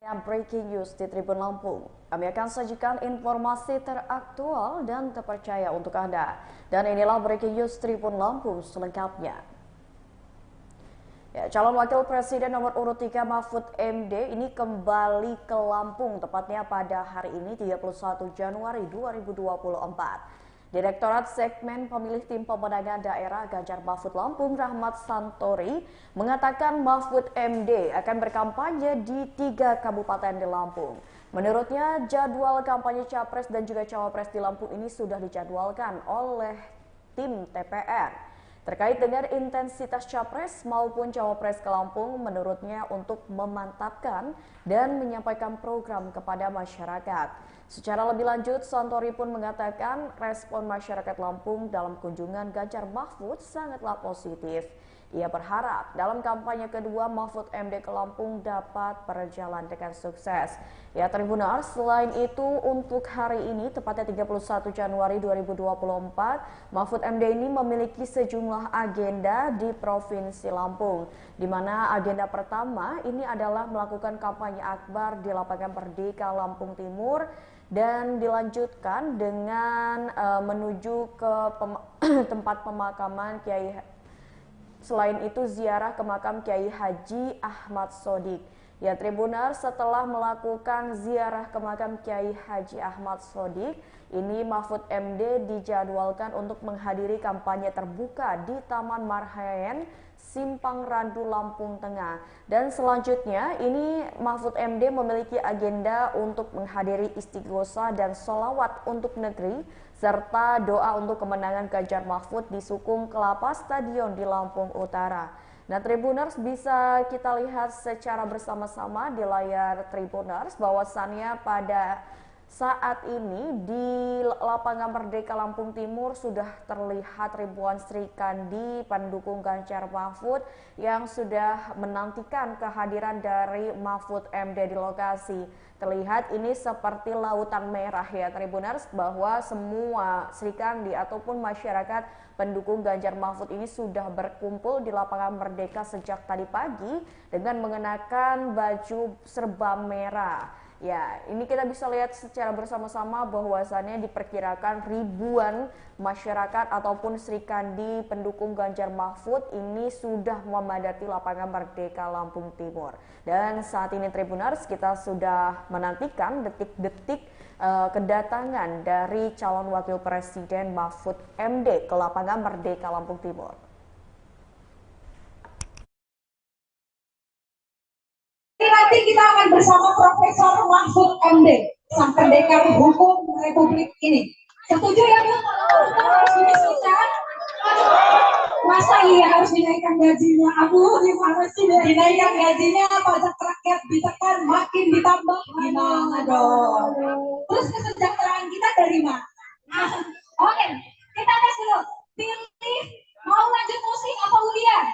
Breaking news di Tribun Lampung. Kami akan sajikan informasi teraktual dan terpercaya untuk Anda. Dan inilah breaking news Tribun Lampung selengkapnya. Calon Wakil Presiden nomor urut 3 Mahfud MD ini kembali ke Lampung, tepatnya pada hari ini 31 Januari 2024. Direktorat Segmen Pemilih Tim Pemenangan Daerah Ganjar Mahfud Lampung Rahmat Santori mengatakan Mahfud MD akan berkampanye di 3 kabupaten di Lampung. Menurutnya jadwal kampanye Capres dan juga Cawapres di Lampung ini sudah dijadwalkan oleh tim TPR. Terkait dengan intensitas Capres maupun Cawapres ke Lampung, menurutnya untuk memantapkan dan menyampaikan program kepada masyarakat. Secara lebih lanjut, Santori pun mengatakan respon masyarakat Lampung dalam kunjungan Ganjar Mahfud sangatlah positif. Ia berharap dalam kampanye kedua Mahfud MD ke Lampung dapat berjalan dengan sukses. Ya Tribuners, selain itu untuk hari ini tepatnya 31 Januari 2024, Mahfud MD ini memiliki sejumlah agenda di Provinsi Lampung, di mana agenda pertama ini adalah melakukan kampanye akbar di lapangan Merdeka Lampung Timur dan dilanjutkan dengan menuju ke tempat pemakaman Kiai. Selain itu ziarah ke makam Kiai Haji Ahmad Sodik. Ya Tribuners, setelah melakukan ziarah ke makam Kiai Haji Ahmad Sodik, ini Mahfud MD dijadwalkan untuk menghadiri kampanye terbuka di Taman Marhaen, Simpang Randu, Lampung Tengah. Dan selanjutnya ini Mahfud MD memiliki agenda untuk menghadiri istighosa dan sholawat untuk negeri serta doa untuk kemenangan Ganjar Mahfud di Sukung Kelapa Stadion di Lampung Utara. Nah Tribuners, bisa kita lihat secara bersama-sama di layar Tribuners bahwasannya pada saat ini di lapangan Merdeka Lampung Timur sudah terlihat ribuan Sri Kandi pendukung Ganjar Mahfud yang sudah menantikan kehadiran dari Mahfud MD di lokasi. Terlihat ini seperti lautan merah ya Tribuners, bahwa semua Sri Kandi ataupun masyarakat pendukung Ganjar Mahfud ini sudah berkumpul di lapangan Merdeka sejak tadi pagi dengan mengenakan baju serba merah. Ya, ini kita bisa lihat secara bersama-sama bahwasannya diperkirakan ribuan masyarakat ataupun Sri Kandi pendukung Ganjar Mahfud ini sudah memadati lapangan Merdeka Lampung Timur. Dan saat ini Tribuners, kita sudah menantikan detik-detik kedatangan dari calon wakil presiden Mahfud MD ke lapangan Merdeka Lampung Timur. Nanti kita akan bersama Profesor Mahfud MD, sang pendekar hukum Republik ini. Setuju ya Bu? Harus didiskusikan? Masa iya harus dinaikkan gajinya? Aku gimana sih deh? Dinaikkan gajinya, pajak rakyat ditekan, makin ditambah. Gimana dong? Terus kesejahteraan kita dari mana? Oke, kita tes dulu. Pilih mau lanjut musik apa ujian?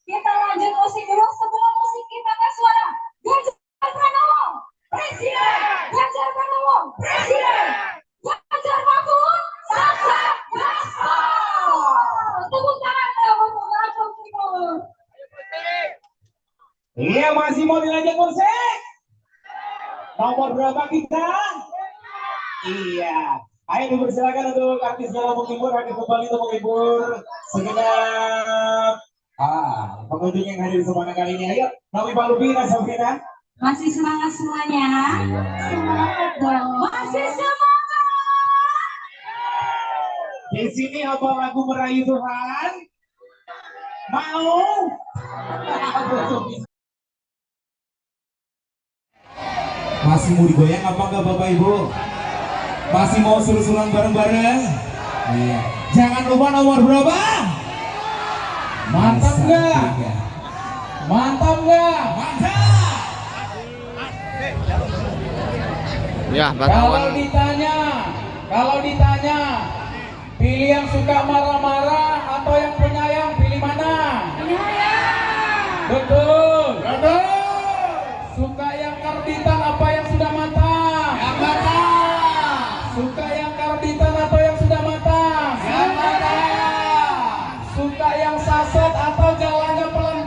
Kita lanjut musik dulu. Sebelum musik kita tes suara. Ganjar Pranowo Presiden, Ganjar Pranowo Presiden, Ganjar Mahfud Sukses Gaspol. Tepuk tangan ya untuk Lampung Timur. Iya, masih mau dilanjut musik? Nomor berapa kita? Iya. Ayo dipersilakan untuk artisnya Lampung Timur akan kembali untuk menghibur segenap pengunjung yang hadir semua kali ini. Ayo, Nabi Pak Lubi, Nasabina. Masih semangat semuanya? Semangat dong. Masih semangat. Di sini apa lagu merayu Tuhan? Mau? Masih mau digoyang apa enggak Bapak Ibu? Masih mau suruh-suruhan bareng-bareng? Iya. Jangan lupa nomor berapa? Mantap nggak? Mantap nggak? Mantap. Ya, kalau ditanya, pilih yang suka marah-marah atau yang penyayang, pilih mana? Penyayang. Betul. Betul. Suka yang karbitan apa yang sudah matang? Yang matang. Suka yang karbitan atau yang sudah matang? Yang matang. Suka yang saset atau jalannya pelan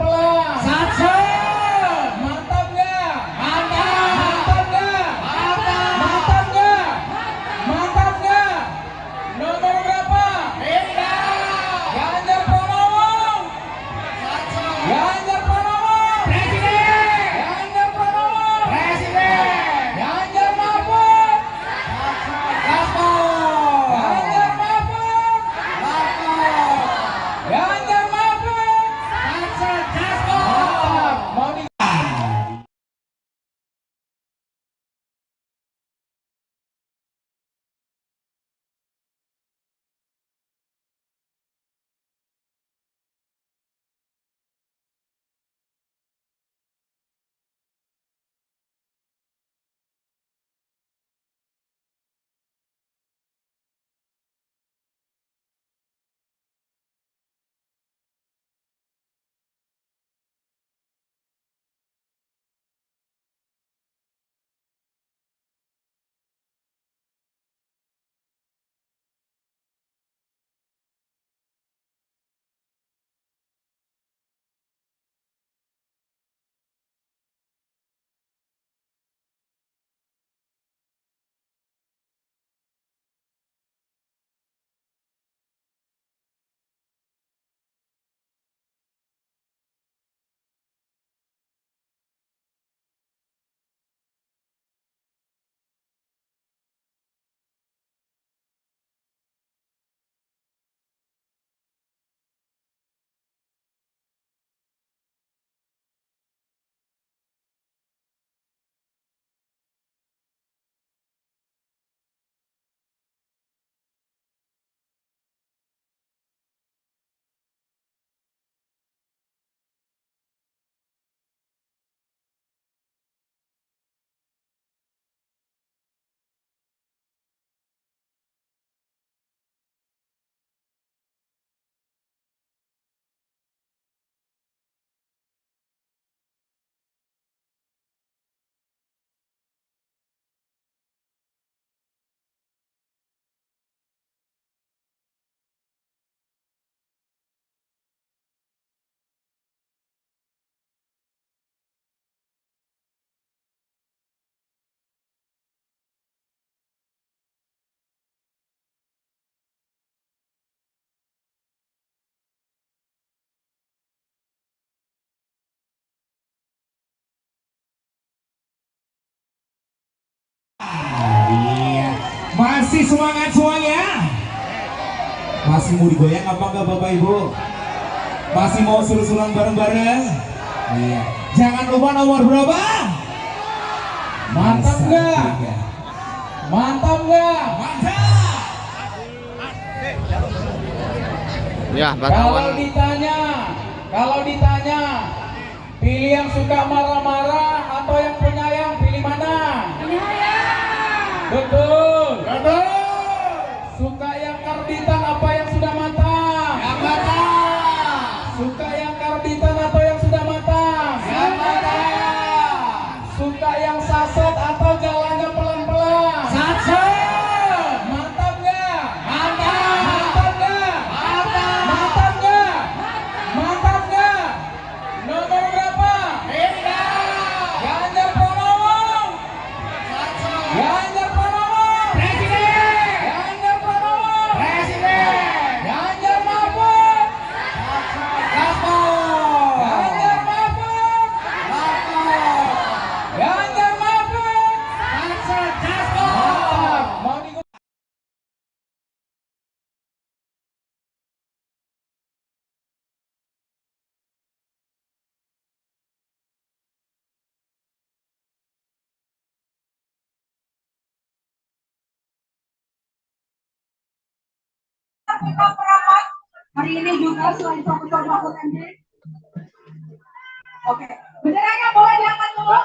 Masih semangat semuanya? Masih mau digoyang apa enggak Bapak Ibu? Masih mau seru-seruan bareng-bareng? Iya. Jangan lupa nomor berapa? Mantap nggak? Mantap nggak? Mantap. Ya, kalau ditanya, pilih yang suka marah-marah atau yang penyayang, pilih mana? Penyayang. Betul. Betul. Suka yang karbitan apa yang sudah matang? Yang matang. Suka yang karbitan atau yang sudah matang? Yang matang. Suka yang saset atau jalannya pelan-pelan? Saset. Mantap nggak? Mantap. Mantap nggak? Mantap. Mantap nggak? Mantap nggak? Nomor berapa? Tiga. Ganjar Pranowo. Ganjar Pranowo. Presiden. Ganjar Pranowo. Presiden. Ganjar Mahfud. Gaspol. Ganjar Mahfud. Gaspol. Ganjar Mahfud. Gaspol. Mau digo- Kita merapat hari ini juga selain Profesor Mahfud MD. Oke, benderanya boleh diangkat dulu.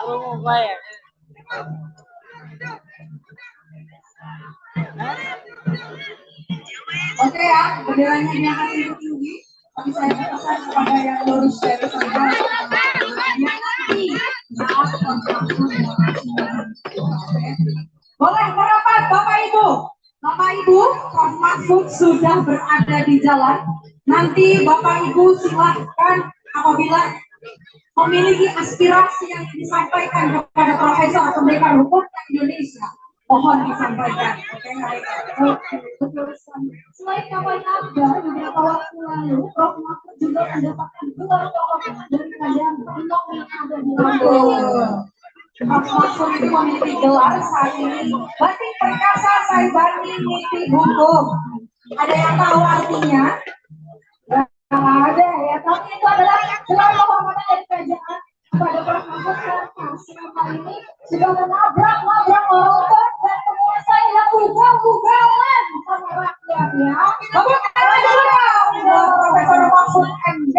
Oke ya, benderanya diangkat tinggi-tinggi. Tapi saya pesan kepada yang lurus dari sana. Boleh merapat Bapak Ibu. Bapak Ibu, Prof Mahfud sudah berada di jalan. Nanti Bapak Ibu silakan apabila memiliki aspirasi yang disampaikan kepada Profesor Pendidikan Hukum Indonesia, mohon disampaikan. Selain kawan Anda, beberapa waktu lalu, Prof Mahfud juga mendapatkan gelar kehormatan dari Kerajaan Perundang yang ada di London. Prof Mahfud itu memiliki gelar saat ini Batik Perkasa Saibani Niti Hukum. Ada yang tahu artinya? Ada ya, tapi itu adalah gelar kehormatan dari kerajaan kepada Prof Mahfud karena selama ini sudah menabrak merotot dan menguasai yang ugal-ugalan sama rakyat ya. Bapak dulu Profesor Mahfud MD.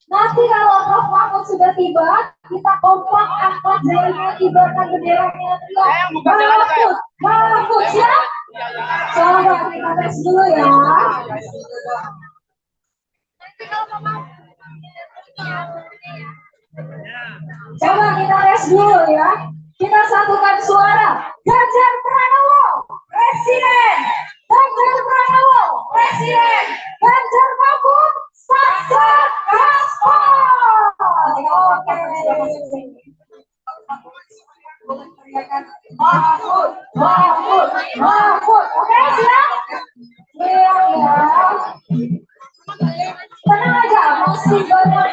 Nanti kalau Prof Mahfud sudah tiba, kita kompak angkat jalannya, kibarkan benderanya, teriak Mahfud siap? Coba kita tes dulu ya. Coba kita tes dulu ya. Kita satukan suara. Ganjar Pranowo, Presiden. Ganjar Pranowo, Presiden. Ganjar Mahfud, Satgas Gaspol. Oke. Mahfud, Mahfud, Mahfud. Oke, siap? Siap ya. Tenang aja, masih banyak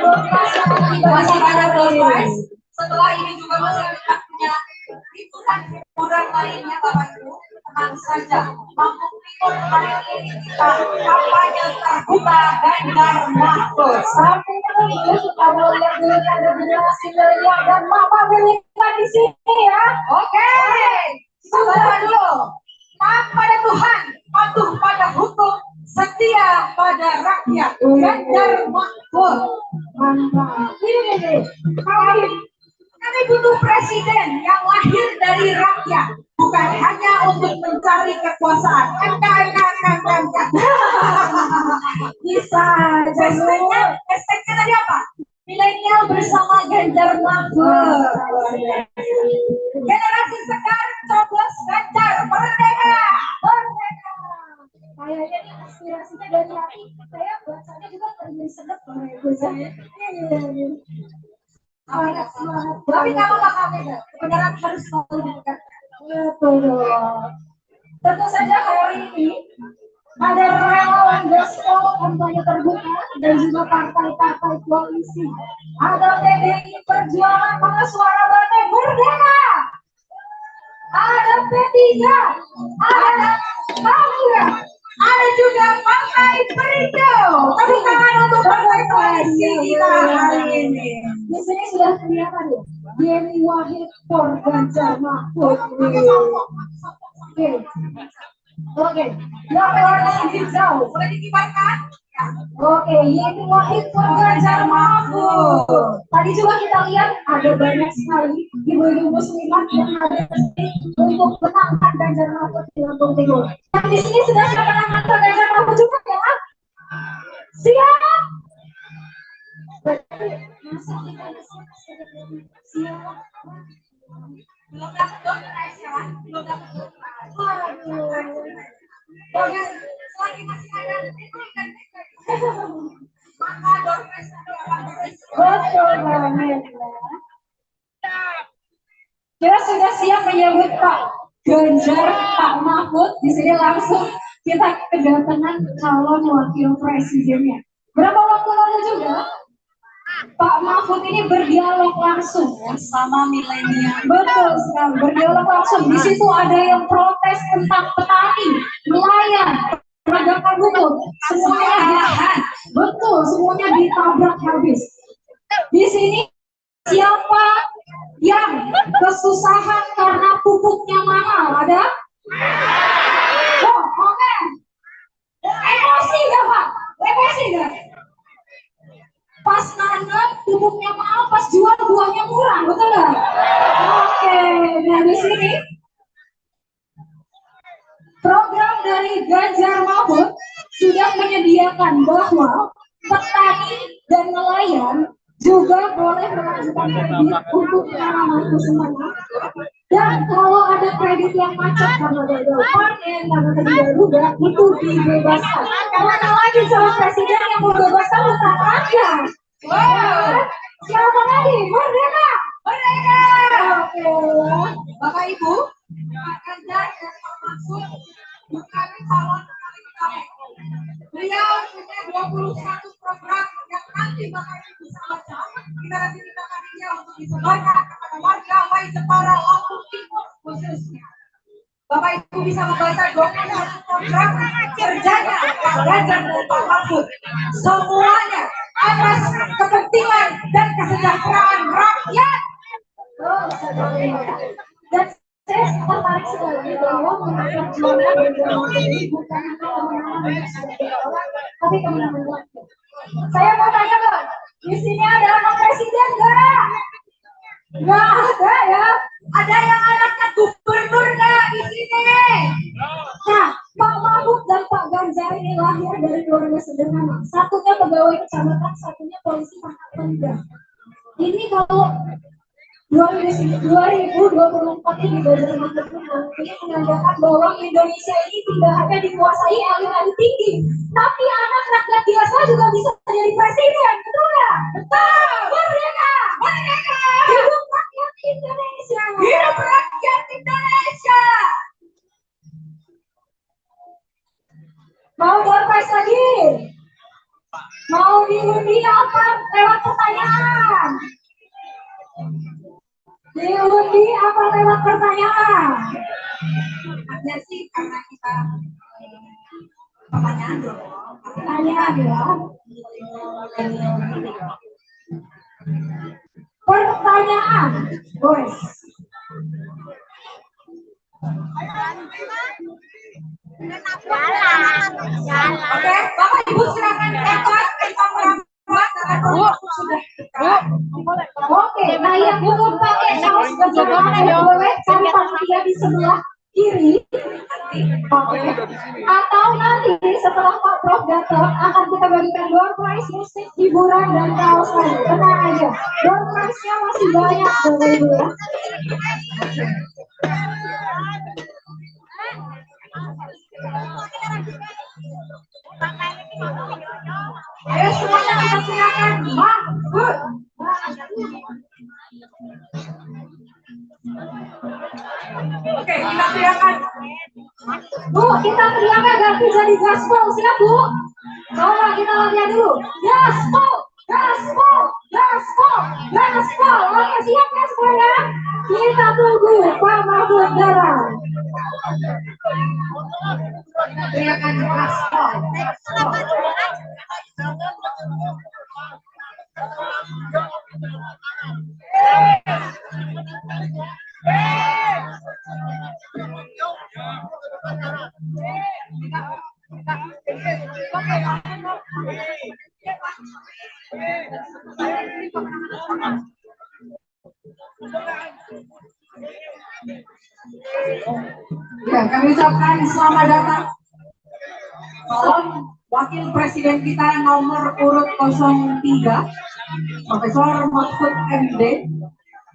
doorprize. Setelah ini juga masih punya hiburan lainnya Bapak Ibu. Tenang saja, mampu ikut hari ini kita kampanye terbuka Ganjar Mahfud. Sampai itu kita melihat dulu ada hasilnya dan Bapak berikan di sini ya. Oke, sabar dulu. Taat pada Tuhan, patuh pada hukum, setia pada rakyat. Ganjar Mahfud. Mantap. Ini kami butuh presiden yang lahir dari rakyat, bukan hanya untuk mencari kekuasaan. Bisa. Hashtagnya tadi apa? Milenial bersama Ganjar Mahfud. Generasi sekarang coblos Ganjar merdeka. Merdeka. Kayaknya ini aspirasinya dari hati. Saya bacanya juga terjadi sedap loh ibu saya. Tapi kalau bakal beda, kebenaran harus selalu dekat. Betul. Tentu saja hari ini ada relawan Gaspol kampanye terbuka dan juga partai-partai koalisi. Ada PDI Perjuangan, mana suara Partai Merdeka. ada P3, ada Paura, ada juga Partai Perindo. Tepuk tangan untuk Partai Koalisi kita hari ini. Di sini sudah kelihatan ya, Yeni Wahid for Ganjar Mahfud. Oke, yang warna hijau boleh dikibarkan? Oke, Yeni Wahid for Ganjar Mahfud. Tadi juga kita lihat ada banyak sekali ibu-ibu muslimat yang hadir untuk menangkan Ganjar Mahfud di Lampung Timur. Yang di sini sudah siap menangkan Ganjar Mahfud juga ya? Siap? Siap. Belum dapat dokumen ya? Belum dapat dokumen. Oke, selagi masih ada itu kan. Maka dokumen betul banget. Kita sudah siap menyambut Pak Ganjar, Pak Mahfud. Di sini langsung kita kedatangan calon wakil presidennya. Berapa waktu lalu juga Pak Mahfud ini berdialog langsung ya, sama milenial. Betul sekali, berdialog langsung. Di situ ada yang protes tentang petani, nelayan, penegakan hukum, semuanya ditahan. Betul, semuanya ditabrak habis. Di sini siapa yang kesusahan karena pupuknya mahal? Ada? Oh, oke. Emosi gak Pak? Emosi gak? Pas nanam pupuknya mahal, pas jual buahnya murah, betul nggak? Oke, nah di sini program dari Ganjar Mahfud sudah menyediakan bahwa petani dan nelayan juga boleh mengajukan kredit untuk penanaman musim. Dan kalau ada kredit yang macet karena gagal panen, karena tidak juga, itu dibebaskan. Karena lagi sama presiden yang membebaskan utang rakyat. Wow, siapa lagi? Merdeka! Merdeka! Oke, Bapak Ibu, Pak Ganjar dan Pak Mahfud bukan calon kali kami. Beliau punya 21 program yang nanti Bapak Ibu bisa baca. Kita nanti minta tadinya untuk disebarkan kepada warga baik Jepara, Lampung Timur khususnya. Bapak Ibu bisa membaca 21 program kerjanya Pak Ganjar dan Pak Mahfud. Semuanya atas kepentingan dan kesejahteraan rakyat. Dan saya tertarik sekali bahwa perjuangan ini bukan kemenangan sebagai orang, tapi kemenangan rakyat. Saya mau tanya Bang, di sini ada anak presiden nggak? Nggak ada ya. Ada yang anaknya gubernur nggak di sini? Nah, Pak Mahfud dan Pak Ganjar ini lahir dari keluarga sederhana. Satunya pegawai kecamatan, satunya polisi pangkat rendah. Ini kalau 2024 ini Ganjar Mahfud nanti menandakan bahwa Indonesia ini tidak hanya dikuasai elit-elit tinggi, tapi anak rakyat biasa juga bisa jadi presiden, betul nggak? Betul. Merdeka! Merdeka! Hidup rakyat Indonesia! Hidup rakyat Indonesia! Mau berpes lagi? Mau diundi apa? Lewat pertanyaan. Diundi apa lewat pertanyaan? Ada sih karena kita pertanyaan dong. Pertanyaan ya. Pertanyaan, boys. Oke, Bapak Ibu silakan bebas tanpa merambat karena sudah dekat. Oke, nah yang belum pakai saus gajah boleh cari panitia di sebelah kiri. Atau nanti setelah Pak Prof datang akan kita bagikan door prize, musik, hiburan dan kaos lagi. Tenang aja, door prize-nya masih banyak Bapak Ibu ya. Ayo semuanya kita silakan. Mahfud. Oke, kita silakan. Bu, kita teriaknya ganti jadi gaspol, siap Bu? Coba kita latihan dulu. Gaspol, gaspol, gaspol, gaspol. Oke, siap ya semuanya? Kita tunggu Pak Mahfud Darah. Teriakan gaspol. Ya, kami ucapkan selamat datang calon Wakil Presiden kita nomor urut 03, Profesor Mahfud MD,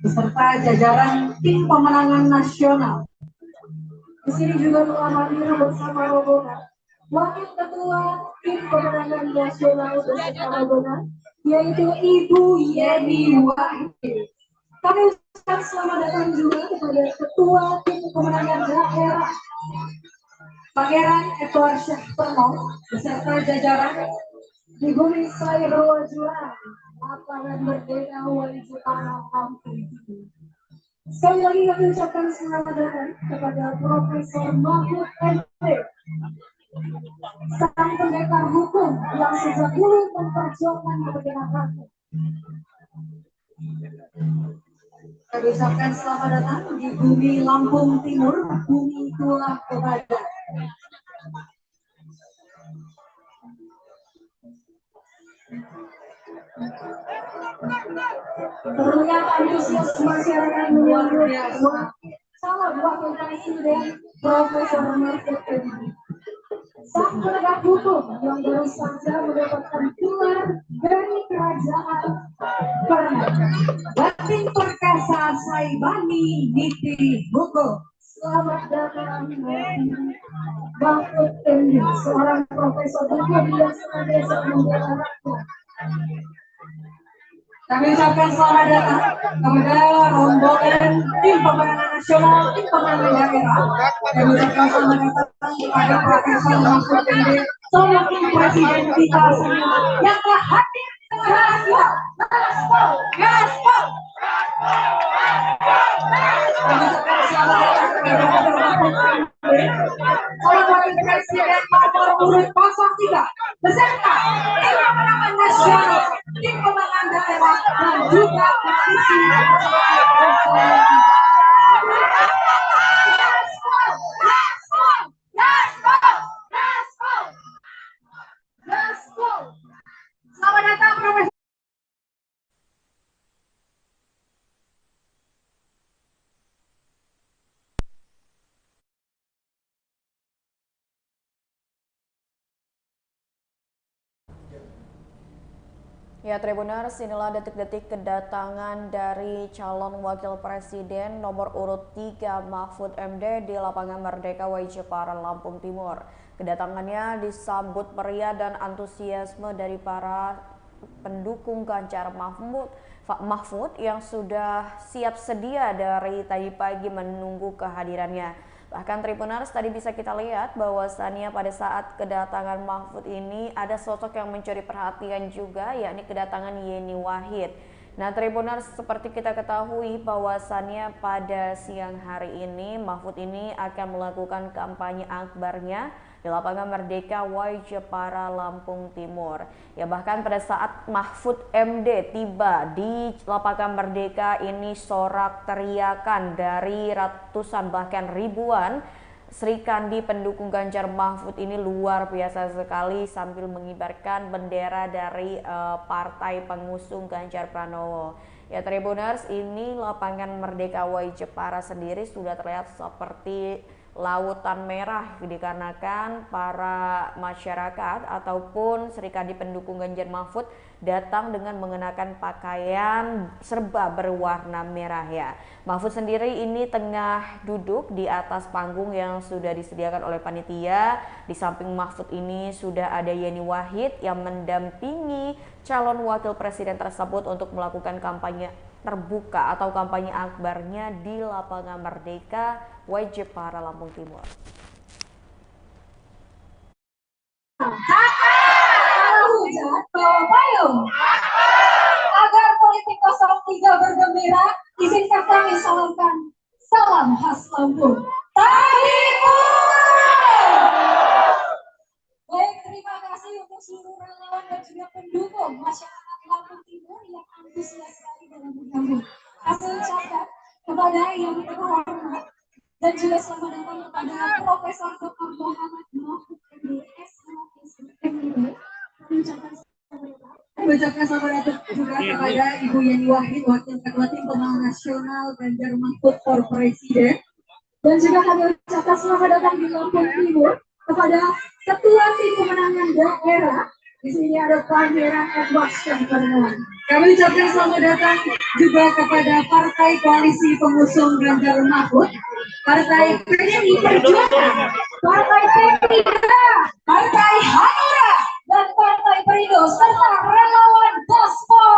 beserta jajaran tim pemenangan nasional. Di sini juga telah hadir bersama rombongan Wakil Ketua tim pemenangan nasional beserta rombongan, yaitu Ibu Yeni Wahid. Kami ucapkan selamat datang juga kepada Ketua tim pemenangan daerah Pangeran Edward Syahperno beserta jajaran di bumi saya berwajulan lapangan Merdeka Wajib Para Lampung. Sekali lagi kami ucapkan selamat datang kepada Profesor Mahfud MD, sang pendekar hukum yang sejak dulu memperjuangkan kepentingan rakyat. Kami ucapkan selamat datang di bumi Lampung Timur, bumi tua kebadan. Terlihat antusias masyarakat menyambut calon wakil presiden Profesor Mahfud MD, sang penegak hukum yang baru saja mendapatkan gelar dari kerajaan Batin Perkasa Saibani Niti Hukum. Selamat datang Mahfud MD, seorang profesor hukum yang senantiasa membela rakyat. Kami ucapkan selamat datang kepada rombongan tim pemenangan nasional, tim pemenangan daerah. Kami ucapkan selamat datang kepada Profesor Mahfud MD, seorang presiden kita semua yang telah hadir di tengah kita. Gaspol, gaspol. Kami ucapkan selamat datang kepada Profesor Mahfud MD, seorang wakil presiden nomor urut 03 beserta tim pemenangan nasional, tim pemenangan daerah, dan juga posisi selamat datang Profesor. Ya, Tribuners, inilah detik-detik kedatangan dari calon wakil presiden nomor urut 3 Mahfud MD di lapangan Merdeka Wajipara, Lampung Timur. Kedatangannya disambut meriah dan antusiasme dari para pendukung Ganjar Mahfud yang sudah siap sedia dari tadi pagi menunggu kehadirannya. Bahkan Tribuners, tadi bisa kita lihat bahwasannya pada saat kedatangan Mahfud ini ada sosok yang mencuri perhatian juga, yakni kedatangan Yeni Wahid. Nah, Tribuners, seperti kita ketahui bahwasannya pada siang hari ini Mahfud ini akan melakukan kampanye akbarnya di lapangan Merdeka Wajipara, Lampung Timur. Ya, bahkan pada saat Mahfud MD tiba di lapangan Merdeka ini sorak teriakan dari ratusan bahkan ribuan Sri Kandi pendukung Ganjar Mahfud ini luar biasa sekali sambil mengibarkan bendera dari partai pengusung Ganjar Pranowo. Ya, Tribuners, ini lapangan Merdeka Wajipara sendiri sudah terlihat seperti lautan merah dikarenakan para masyarakat ataupun Sri Kandi pendukung Ganjar Mahfud datang dengan mengenakan pakaian serba berwarna merah ya. Mahfud sendiri ini tengah duduk di atas panggung yang sudah disediakan oleh panitia. Di samping Mahfud ini sudah ada Yeni Wahid yang mendampingi calon wakil presiden tersebut untuk melakukan kampanye terbuka atau kampanye akbarnya di lapangan Merdeka Wajipara, Lampung Timur. Agar politik 03 bergembira, izinkan kami salamkan seluruh relawan dan juga pendukung masyarakat Lampung Timur yang antusias sekali dalam bergabung. Saya ucapkan kepada yang terhormat dan juga selamat datang kepada Profesor Dr. Muhammad Mahfud MDS MIB. Kami ucapkan selamat datang juga kepada Ibu Yeni Wahid, Wakil Ketua Tim Pemenangan Nasional Ganjar Mahfud for Presiden. Dan juga kami ucapkan selamat datang di Lampung Timur kepada Ketua Tim Pemenangan Daerah. Di sini ada Pangeran Edward Syamparwan. Kami ucapkan selamat datang juga kepada Partai Koalisi Pengusung Ganjar Mahfud, Partai PDI Perjuangan, Partai P3, Partai Hanura, dan Partai Perindo serta relawan Gospel.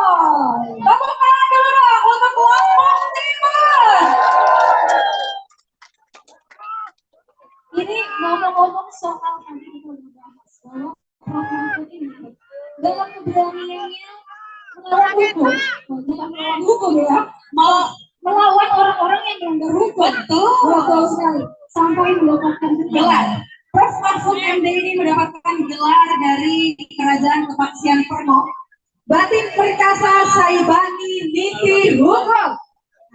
Tepuk tangan dulu dong untuk Lampung Timur. Ini ngomong-ngomong soal nanti kita membahas bahwa Prof. Mahfud ini dalam keberaniannya melawan hukum ya, melawan orang-orang yang melanggar hukum. Betul sekali, sampai mendapatkan gelar. Prof. Mahfud MD ini mendapatkan gelar dari Kerajaan Kepaksian Permo Batin Perkasa Saibani Niti Hukum.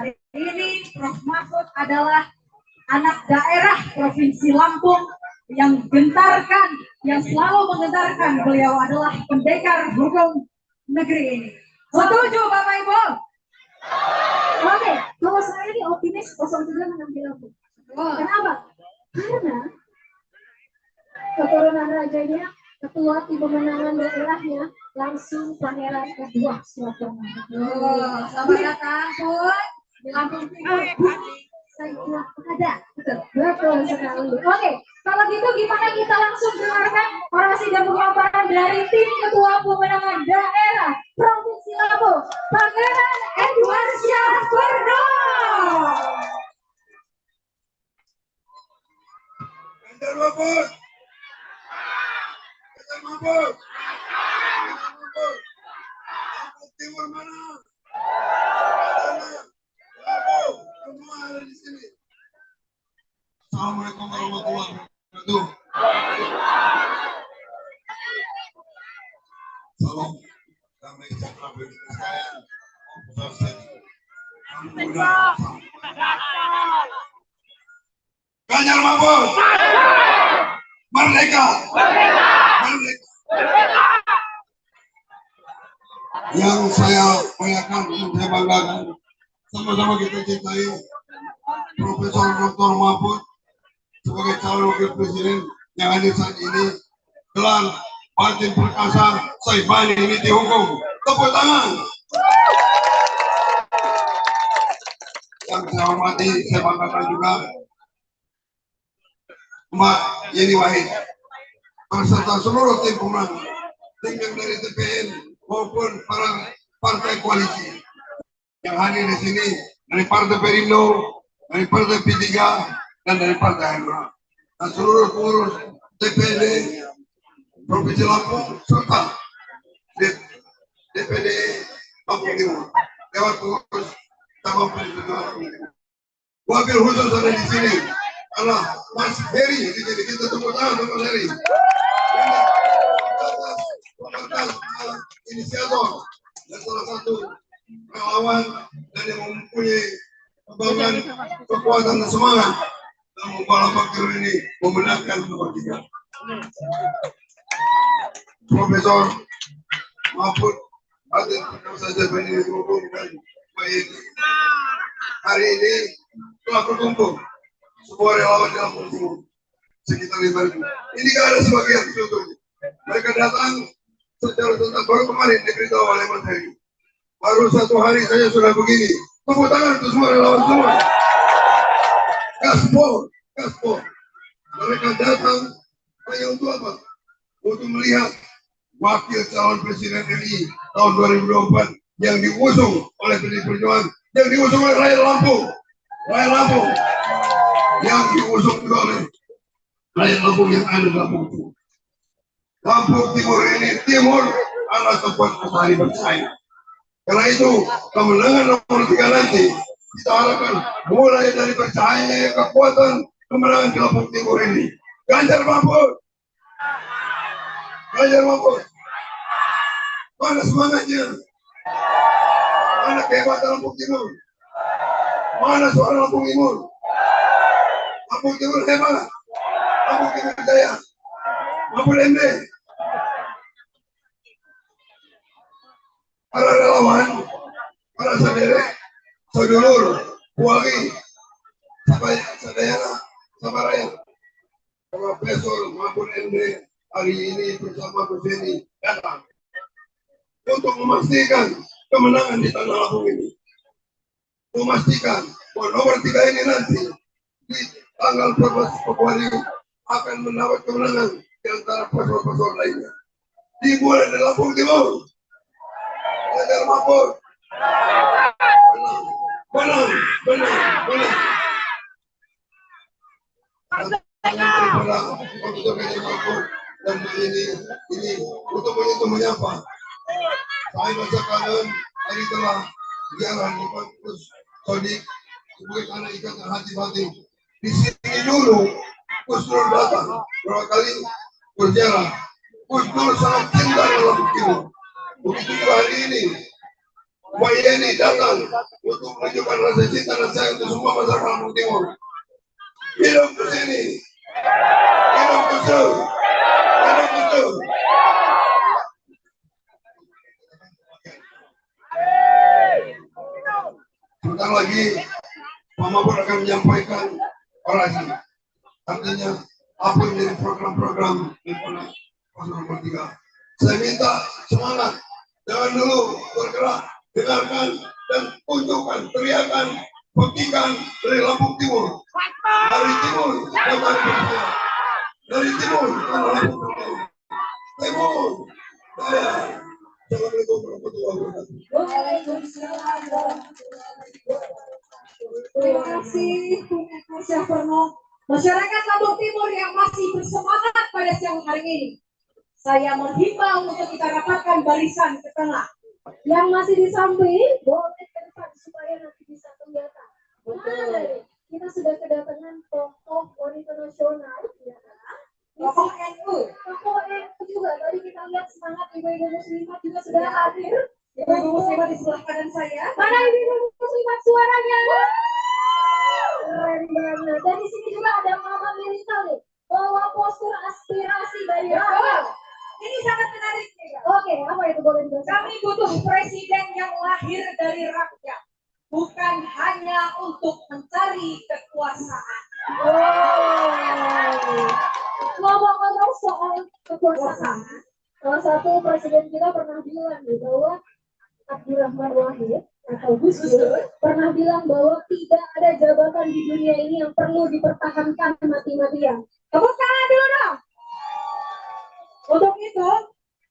Hari ini Prof. Mahfud adalah anak daerah Provinsi Lampung yang gentarkan, yang selalu menggentarkan. Beliau adalah pendekar hukum negeri ini. Setuju Bapak Ibu? Oke, kalau saya ini optimis 03 menang di Lampung. Kenapa? Karena keturunan rajanya, ketua tim pemenangan daerahnya langsung Pangeran Edward Syamparwan. Selamat datang Pun di Lampung Timur. Saya ada, betul sekali. Oke, kalau gitu gimana kita langsung dengarkan orasi dan pemaparan dari tim ketua pemenangan daerah Provinsi Lampung, Pangeran Edward Syamparwan. Ganjar Mahfud, Ganjar Mahfud, Lampung Timur mana? Lampung, semua ada di sini. Assalamualaikum warahmatullahi wabarakatuh. Salam damai sejahtera bagi kita sekalian. Ganjar Mahfud, merdeka, merdeka. Yang saya muliakan, yang saya banggakan, sama-sama kita cintai Profesor Dr. Mahfud sebagai calon wakil presiden yang hadir saat ini, gelar Batin Perkasa Saibani Niti Hukum. Tepuk tangan. Yang saya hormati, saya banggakan juga Mbak Yeni Wahid beserta seluruh tim pemenang, tim yang dari TPN maupun para partai koalisi yang hadir di sini, dari Partai Perindo, dari Partai P3, dan dari Partai Hanura, dan seluruh pengurus DPD Provinsi Lampung serta DPD Lampung Timur lewat pengurus cabang Lampung Timur. Wakil khusus ada di sini adalah Mas Heri. Di sini kita tepuk tangan untuk Mas Heri. Inisiator dan salah satu relawan dan yang mempunyai kebanggaan, kekuatan dan semangat dalam membawa Lampung ini memenangkan nomor 3. Profesor Mahfud Batin Perkasa Saibani Niti Hukum dan baik hari ini telah berkumpul sebuah relawan di Lampung Timur sekitar 5.000. Ini kan ada sebagian contohnya. Mereka datang secara tentang baru kemarin diberitahu oleh Mas Heri. Baru 1 hari saja sudah begini. Tepuk tangan untuk semua relawan semua. Gaspol, gaspol. Mereka datang hanya untuk apa? Untuk melihat wakil calon presiden RI tahun 2024 yang diusung oleh PDI Perjuangan, yang diusung oleh rakyat Lampung, yang diusung juga oleh rakyat Lampung yang ada di Lampung Timur. Lampung Timur ini, timur adalah tempat petani bersaing. Karena itu kemenangan nomor 3 nanti kita harapkan mulai dari percaya kekuatan kemenangan di Lampung Timur ini. Ganjar Mahfud, Ganjar Mahfud. Mana semangatnya? Mana kehebatan Lampung Timur? Mana suara Lampung Timur? Lampung Timur hebat. Lampung Timur jaya. Mahfud MD. Para relawan, para saudara, saudulur, wali, sadayana, sabaraya, Profesor Mahfud MD hari ini bersama Bu Jenny datang untuk memastikan kemenangan di tanah Lampung ini. Memastikan bahwa nomor 3 ini nanti di tanggal 14 Februari akan mendapat kemenangan di antara paslon-paslon lainnya. Dimulai dari Lampung Timur. Ganjar Mahfud. Benar. Untuk Ganjar Mahfud dan ini untuk menyapa. Saya masa kangen hari telah ziarah di kampus Sodik sebagai anak ikatan hati-hati. Di sini dulu Gus Dur datang berapa kali berziarah. Gus Dur sangat cinta dalam Timur. Begitu juga hari ini Mbak Yeni datang untuk menunjukkan rasa cinta dan sayang untuk semua masyarakat Lampung Timur. Hidup ke sini, hidup Gus Dur, hidup Gus Dur. Sebentar lagi Pak Mahfud akan menyampaikan orasi. Artinya apa yang menjadi program-program daripada paslon nomor 3. Saya minta semangat, jangan dulu bergerak, dengarkan dan tunjukkan, teriakan, buktikan dari Lampung Timur. Dari timur, datang bersama. Dari timur, datang Lampung Timur. Timur, saya. Assalamualaikum warahmatullahi wabarakatuh. Terima kasih, Bung Syahperno. Masyarakat Lampung Timur yang masih bersemangat pada siang hari ini. Saya menghimbau untuk kita rapatkan barisan ke tengah. Yang masih di samping, boleh ke depan supaya nanti bisa kelihatan. Betul. Kita sudah kedatangan tokoh wanita nasional, ya kan? Tokoh NU. Tokoh NU juga. Tadi kita lihat semangat ibu-ibu muslimat juga sudah hadir. Ibu-ibu muslimat di sebelah kanan saya. Mana ibu-ibu muslimat suaranya? Keren banget. Dan di sini juga ada Mama Milita nih. Bawa poster aspirasi dari rakyat. Ini sangat menarik nih. Oke, apa itu boleh dijelaskan? Kami butuh presiden yang lahir dari rakyat, bukan hanya untuk mencari kekuasaan. Ngomong-ngomong soal kekuasaan, salah satu presiden kita pernah bilang nih bahwa Abdurrahman Wahid atau Gus Dur pernah bilang bahwa tidak ada jabatan di dunia ini yang perlu dipertahankan mati-matian. Tepuk tangan dulu dong. Untuk itu,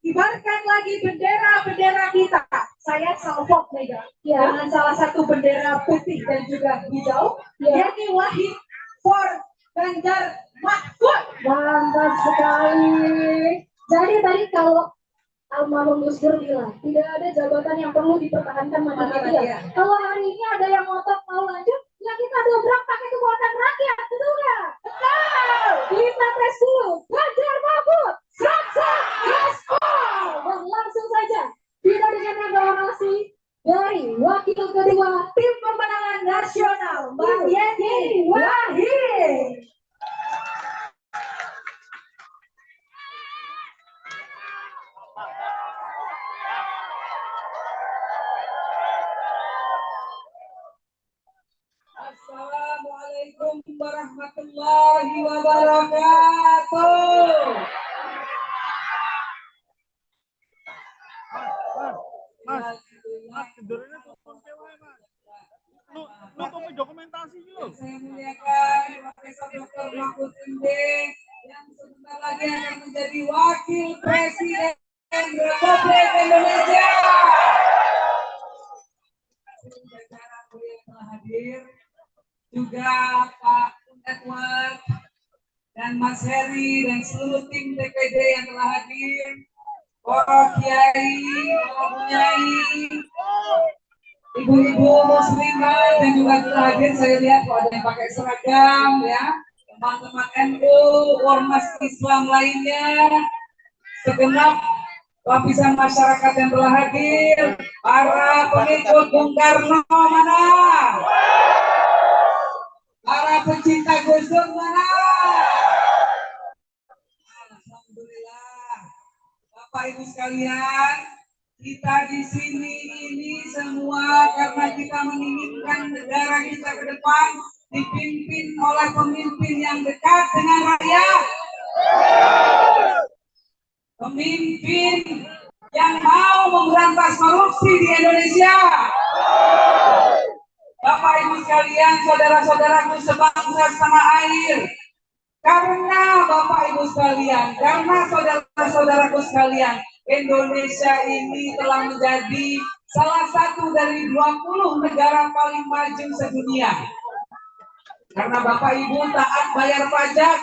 kibarkan lagi bendera-bendera kita. Saya salvok Mega dengan salah satu bendera putih dan juga hijau, yakni Wahid for Ganjar Mahfud. Mantap sekali. Jadi tadi kalau almarhum Gus Dur bilang tidak ada jabatan yang perlu dipertahankan mati-matian. Kalau hari ini ada yang ngotot mau lanjut, ya kita dobrak pakai kekuatan rakyat, betul nggak? Betul. Kita tes dulu. Ganjar Mahfud. Dan langsung saja kita dengan orasi dari wakil kedua tim pemenangan nasional Mbak Yeni Wahid. Assalamualaikum warahmatullahi wabarakatuh. Mas, gedornya tuh sewa, Mas. Lu kok dokumentasi lu? Saya muliakan Profesor Dr. Mahfud MD yang sebentar lagi akan menjadi Wakil Presiden Republik Indonesia. Jajaran yang telah hadir, juga Pak Edward dan Mas Heri dan seluruh tim DPD yang telah hadir, para kiai, para bunyai, ibu-ibu muslimat dan juga telah hadir. Saya lihat ada yang pakai seragam ya, teman-teman NU, ormas Islam lainnya. segenap lapisan masyarakat yang telah hadir, para pengikut Bung Karno mana? Para pecinta Gus Dur mana? Alhamdulillah, Bapak Ibu sekalian, kita di sini ini semua karena kita menginginkan negara kita ke depan dipimpin oleh pemimpin yang dekat dengan rakyat. Pemimpin yang mau memberantas korupsi di Indonesia. Bapak Ibu sekalian, saudara-saudaraku sebangsa setanah air. Karena Bapak Ibu sekalian, karena saudara-saudaraku sekalian, Indonesia ini telah menjadi salah satu dari 20 negara paling maju sedunia. Karena Bapak Ibu taat bayar pajak,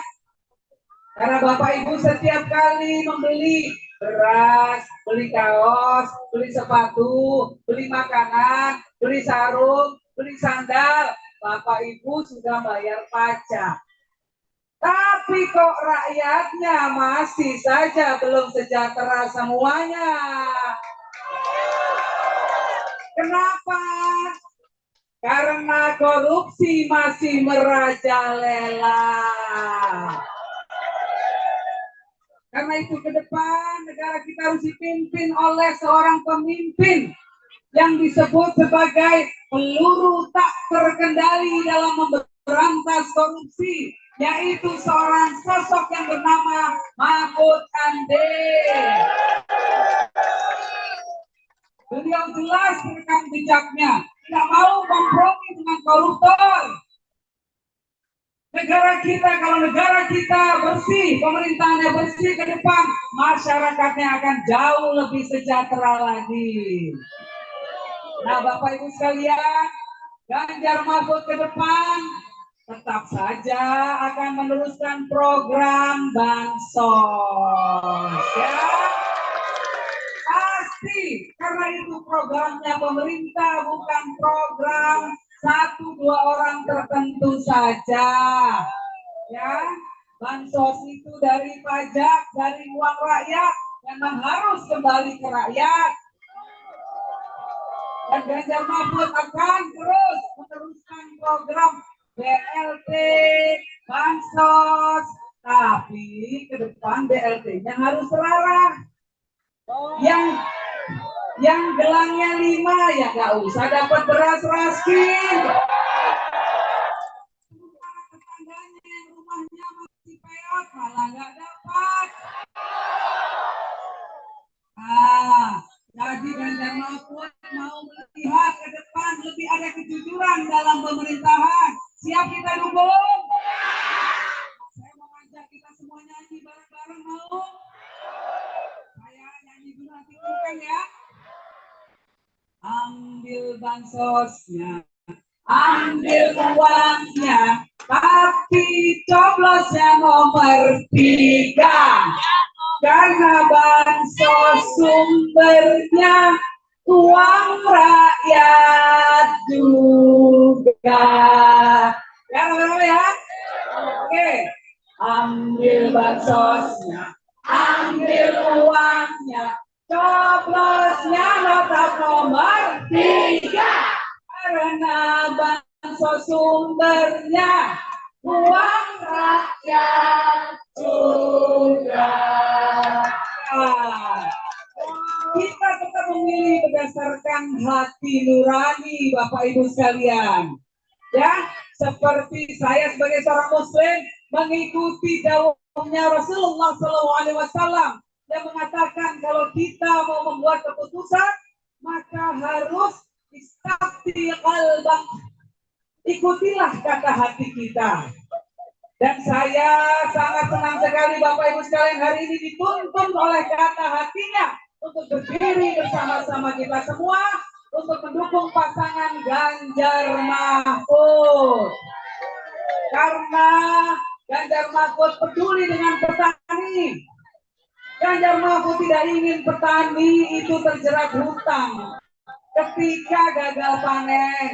karena Bapak Ibu setiap kali membeli beras, beli kaos, beli sepatu, beli makanan, beli sarung, beli sandal, Bapak Ibu sudah bayar pajak. Tapi kok rakyatnya masih saja belum sejahtera semuanya. Kenapa? Karena korupsi masih merajalela. Karena itu ke depan negara kita harus dipimpin oleh seorang pemimpin yang disebut sebagai peluru tak terkendali dalam memberantas korupsi, yaitu seorang sosok yang bernama Mahfud MD. Beliau jelas rekam jejaknya, tidak mau kompromi dengan koruptor. Negara kita, kalau negara kita bersih, pemerintahannya bersih ke depan, masyarakatnya akan jauh lebih sejahtera lagi. Nah, Bapak Ibu sekalian, Ganjar Mahfud ke depan tetap saja akan meneruskan program bansos, ya. Pasti, karena itu programnya pemerintah, bukan program 1-2 orang tertentu saja, ya. Bansos itu dari pajak, dari uang rakyat, memang harus kembali ke rakyat. Dan Ganjar Mahfud akan terus meneruskan program BLT, bansos, tapi ke depan BLT-nya harus terarah. Yang gelangnya 5 ya nggak usah dapat beras raskin. Tetangganya yang rumahnya masih peot malah nggak dapat. Jadi Ganjar Mahfud mau melihat ke depan lebih ada kejujuran dalam pemerintahan. Siap kita dukung? Saya mau ngajak kita semua nyanyi bareng-bareng, mau? Saya nyanyi dulu nanti bukan ya? Ambil bansosnya, ambil uangnya, tapi coblosnya nomor 3. Karena bansos sumbernya uang rakyat juga. Ya, ya. Oke, ambil bansosnya, ambil uangnya, coblosnya tetap nomor 3. Karena bansos sumbernya uang rakyat juga. Kita tetap memilih berdasarkan hati nurani, Bapak Ibu sekalian. Ya, seperti saya sebagai seorang Muslim mengikuti dakwahnya Rasulullah SAW yang mengatakan kalau kita mau membuat keputusan maka harus istafti qalbak, ikutilah kata hati kita. Dan saya sangat senang sekali Bapak Ibu sekalian hari ini dituntun oleh kata hatinya untuk berdiri bersama-sama kita semua untuk mendukung pasangan Ganjar Mahfud. Karena Ganjar Mahfud peduli dengan petani. Ganjar Mahfud tidak ingin petani itu terjerat hutang ketika gagal panen.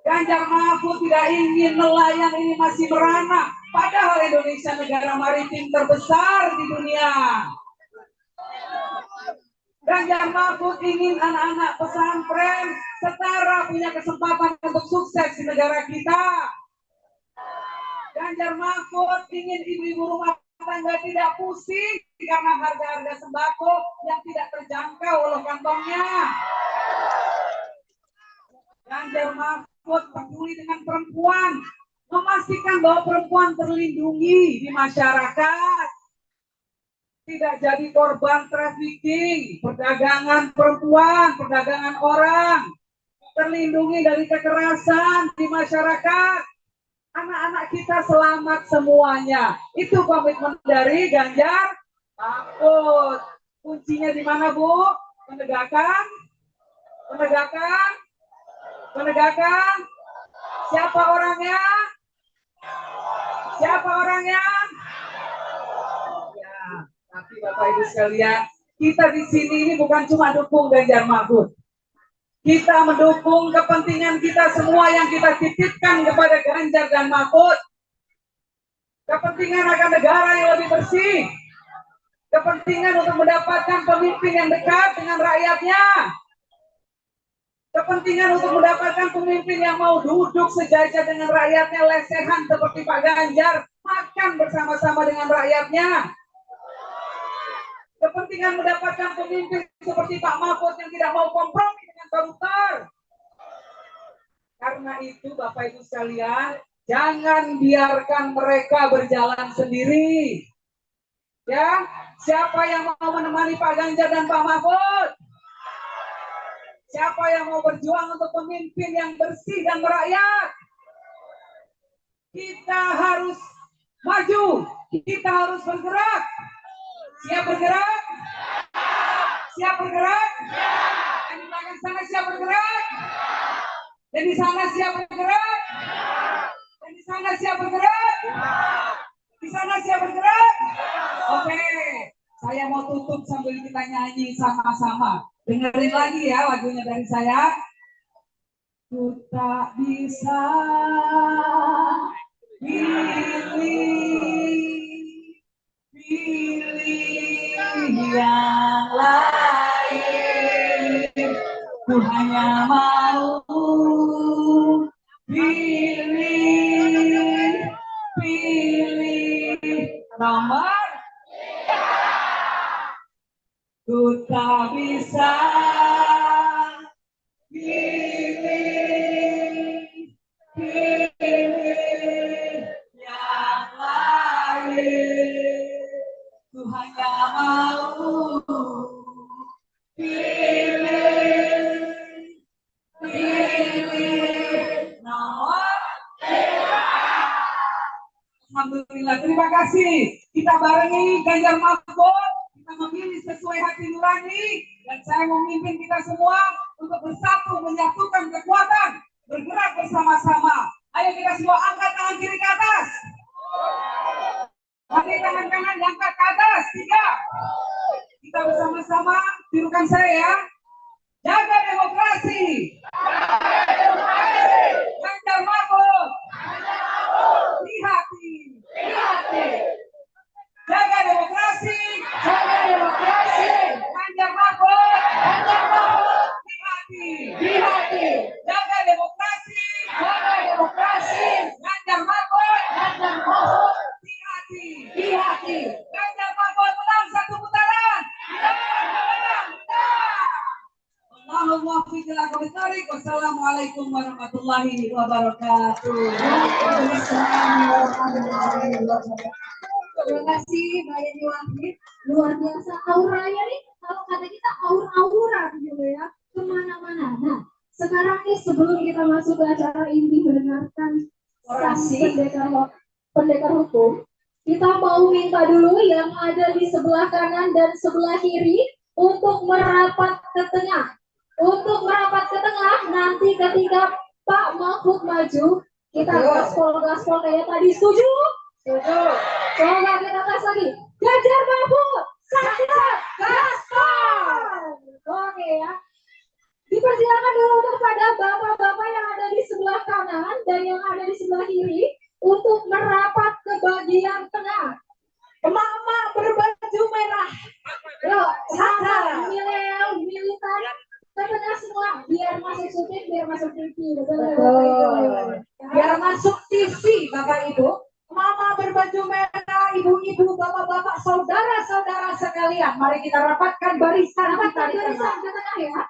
Ganjar Mahfud tidak ingin nelayan ini masih beranak Padahal Indonesia negara maritim terbesar di dunia. Ganjar Mahfud ingin anak-anak pesantren setara punya kesempatan untuk sukses di negara kita. Ganjar Mahfud ingin ibu-ibu rumah tangga tidak pusing karena harga-harga sembako yang tidak terjangkau oleh kantongnya. Ganjar Mahfud peduli dengan perempuan, memastikan bahwa perempuan terlindungi di masyarakat, tidak jadi korban trafficking, perdagangan perempuan, perdagangan orang, terlindungi dari kekerasan di masyarakat. Anak-anak kita selamat semuanya. Itu komitmen dari Ganjar Mahfud. Kuncinya di mana, Bu? Penegakan, penegakan, penegakan. Siapa orangnya? Siapa orangnya? Ya, tapi Bapak Ibu sekalian, kita di sini ini bukan cuma dukung Ganjar Mahfud. Kita mendukung kepentingan kita semua yang kita titipkan kepada Ganjar dan Mahfud. Kepentingan akan negara yang lebih bersih. Kepentingan untuk mendapatkan pemimpin yang dekat dengan rakyatnya. Kepentingan untuk mendapatkan pemimpin yang mau duduk sejajar dengan rakyatnya, lesehan seperti Pak Ganjar, makan bersama-sama dengan rakyatnya. Kepentingan mendapatkan pemimpin seperti Pak Mahfud yang tidak mau kompromi dengan koruptor. Karena itu Bapak Ibu sekalian, jangan biarkan mereka berjalan sendiri. Ya, siapa yang mau menemani Pak Ganjar dan Pak Mahfud? Siapa yang mau berjuang untuk pemimpin yang bersih dan merakyat? Kita harus maju, kita harus bergerak. Siap bergerak? Siap bergerak? Dan di belakang sana siap bergerak? Dan di sana siap bergerak? Dan di sana siap bergerak? Di sana siap bergerak? Oke, saya mau tutup sambil kita nyanyi sama-sama. Dengerin lagi ya lagunya dari saya. Ku tak bisa pilih yang lain, ku hanya mau pilih nomor. Ku tak bisa pilih yang lain, ku hanya mau pilih nomor. Alhamdulillah, terima kasih. Kita barengi Ganjar Mahfud, kita memilih sesuai hati nurani, dan saya memimpin kita semua untuk bersatu menyatukan kekuatan, bergerak bersama-sama. Ayo kita semua angkat tangan kiri ke atas. Mari tangan kanan diangkat ke atas. 3. Kita bersama-sama tirukan saya ya. Jaga demokrasi. Ganjar Mahfud. Di hati. Jaga demokrasi. Ganjar Mahfud. Di hati. Jaga demokrasi. Ganjar Mahfud. Di hati. Ganjar Mahfud menang 1 putaran. Wassalamualaikum warahmatullahi wabarakatuh. Terima kasih Mbak Yeni Wahid, luar biasa auranya nih. Kalau kata kita aura gitu ya, kemana-mana. Nah, sekarang nih sebelum kita masuk ke acara inti mendengarkan sang pendekar hukum, kita mau minta dulu yang ada di sebelah kanan dan sebelah kiri untuk merapat ke tengah. Untuk merapat ke tengah, nanti ketika Pak Mahfud maju, kita gaspol kayak tadi. Setuju? Setuju. Coba kita tes lagi. Ganjar Mahfud, Ganjar gaspol. Oke ya. Dipersilakan dulu kepada bapak-bapak yang ada di sebelah kanan dan yang ada di sebelah kiri untuk merapat ke bawah. silakan. Mari kita rapatkan barisan kita di barisan ke tengah ya.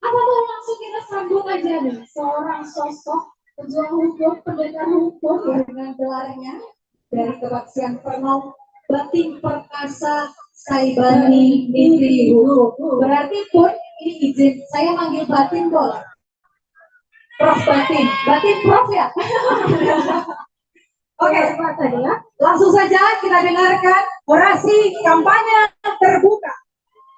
Apa mau langsung kita sambut aja nih seorang sosok pejuang hukum, pendekar hukum dengan gelarnya dari Kebaksian Pernom Batin Perkasa Saibani Niti Hukum. Berarti pun ini izin saya manggil Batin boleh. Prof Batin, Batin Prof ya. Oke, tadi ya. Langsung saja kita dengarkan orasi kampanye terbuka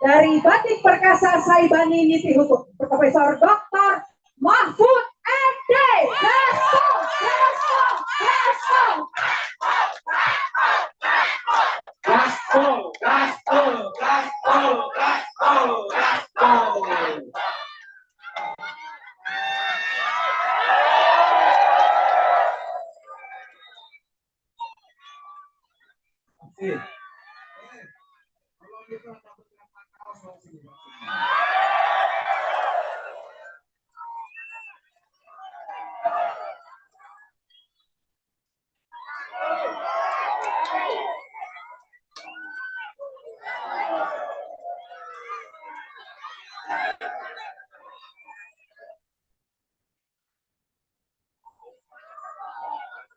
dari Batin Perkasa Saibani Niti Hukum, Profesor Dr. Mahfud MD. Gaspol.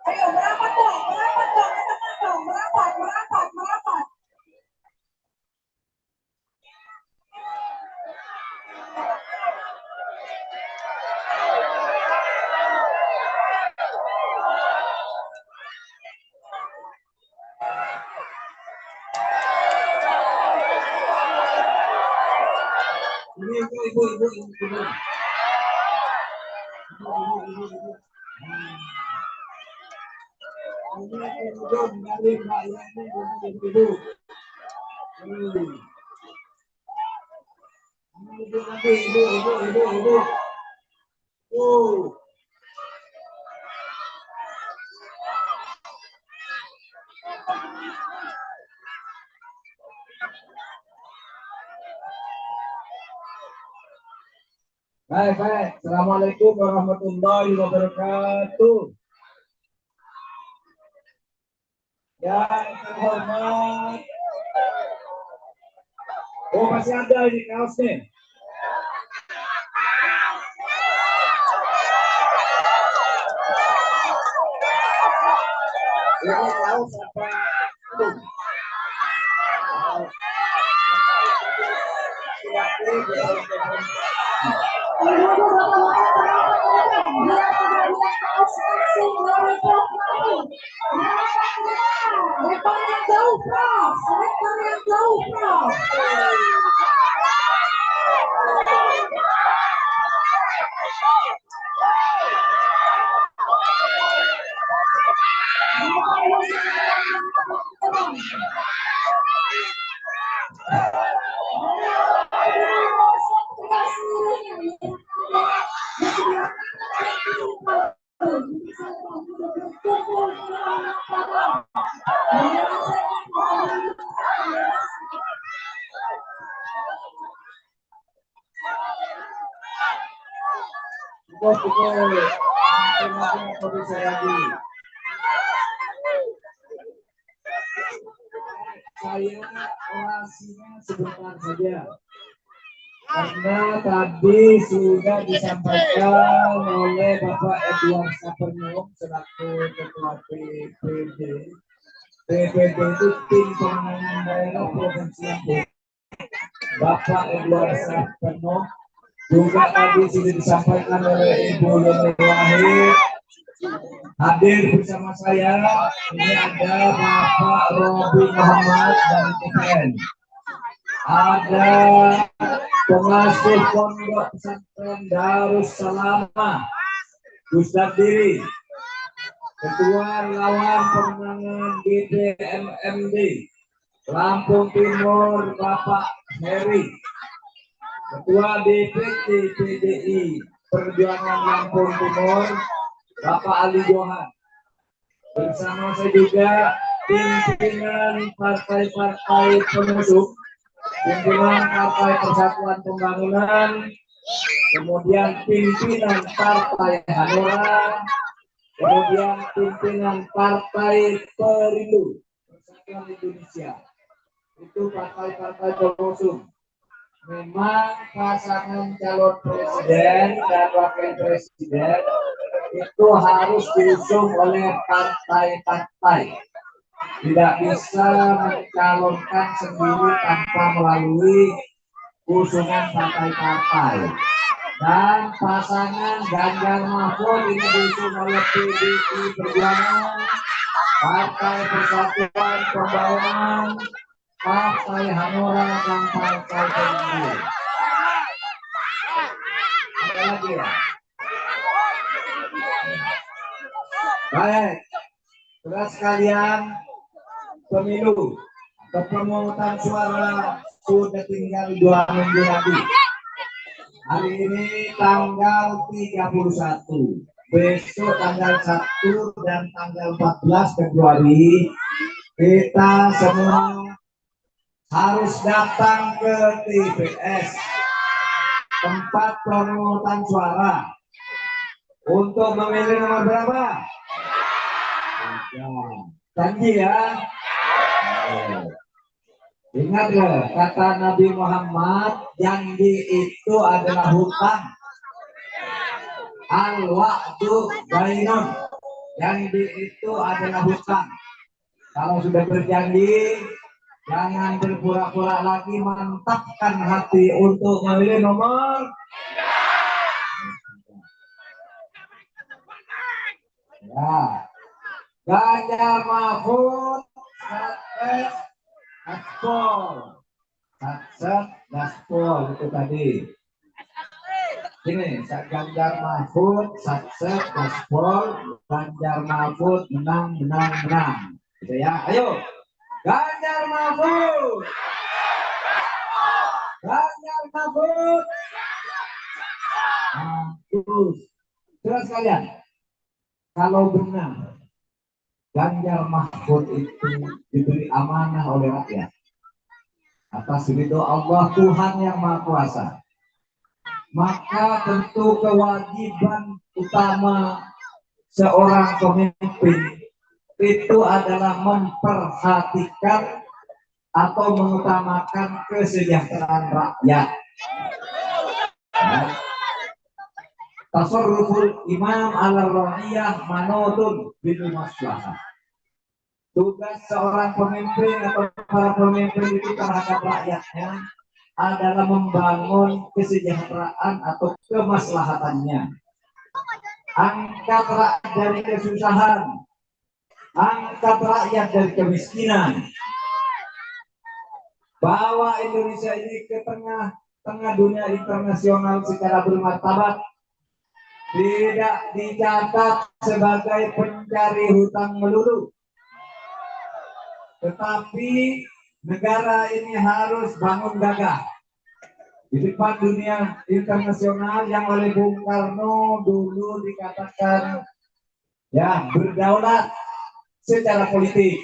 Ayo merapat dong, merapat. Ibu. Baik. Assalamualaikum warahmatullahi wabarakatuh. Yang terhormat. Oh, masih ada ini kaosnya. Ini kaos apa? Saya orasinya sebentar saja karena tadi sudah disampaikan oleh Bapak Edward Sapernom selaku Ketua PPD. PPD itu tim penanganan daerah Provinsi Lampung. Bapak Edward Sapernom juga tadi sudah disampaikan oleh Ibu Yeni Wahid. Hadir bersama saya ini ada Bapak Robi Muhammad dari TPN, ada pengasuh Pondok Pesantren Darussalamah Ustadz Diri, Ketua Relawan Pemenangan GPMMD Lampung Timur Bapak Heri, Ketua DPT PDI Perjuangan Lampung Timur Bapak Ali Johan. Bersama saya juga pimpinan partai-partai pengusung, pimpinan Partai Persatuan Pembangunan, kemudian pimpinan Partai Hanura, kemudian pimpinan Partai Perindo Persatuan Indonesia. itu partai-partai pengusung. Memang pasangan calon presiden dan wakil presiden itu harus diusung oleh partai-partai. Tidak bisa mencalonkan sendiri tanpa melalui usungan partai-partai. Dan pasangan Ganjar Mahfud ini diusung oleh PDI Perjuangan, Partai Persatuan Pembangunan, Partai Hanura, dan Partai PDI. Ada lagi ya? Baik, saudara sekalian, pemilu atau pemungutan suara sudah tinggal 2 minggu lagi. Hari ini tanggal 31, besok tanggal 1 dan tanggal 14 Februari kita semua harus datang ke TPS, tempat pemungutan suara, untuk memilih nomor berapa? Janji ya. Ingat loh, kata Nabi Muhammad, janji itu adalah hutang. Al-wa'du bainun. Janji itu adalah hutang. Kalau sudah berjanji, jangan berpura-pura lagi, mantapkan hati untuk memilih nomor. Ya. Ganjar Mahfud, gaspol, gaspol itu tadi. Ini Ganjar Mahfud, gaspol, Ganjar Mahfud, menang. Gitu ya, ayo. Ganjar Mahfud, Ganjar Mahfud. Terus kalian, kalau benar Ganjar Mahfud itu diberi amanah oleh rakyat atas ridho Allah Tuhan yang Maha Kuasa, maka tentu kewajiban utama seorang pemimpin itu adalah memperhatikan atau mengutamakan kesejahteraan rakyat. Tasarruful imam ala ra'iyah manutun bil maslahah. Tugas seorang pemimpin atau para pemimpin itu terhadap rakyatnya adalah membangun kesejahteraan atau kemaslahatannya. Angkat rakyat dari kesusahan, angkat rakyat dari kemiskinan. Bawa Indonesia ini ke tengah dunia internasional secara bermartabat. Tidak dicatat sebagai pencari hutang melulu, tetapi negara ini harus bangun gagah di depan dunia internasional yang oleh Bung Karno dulu dikatakan ya berdaulat secara politik,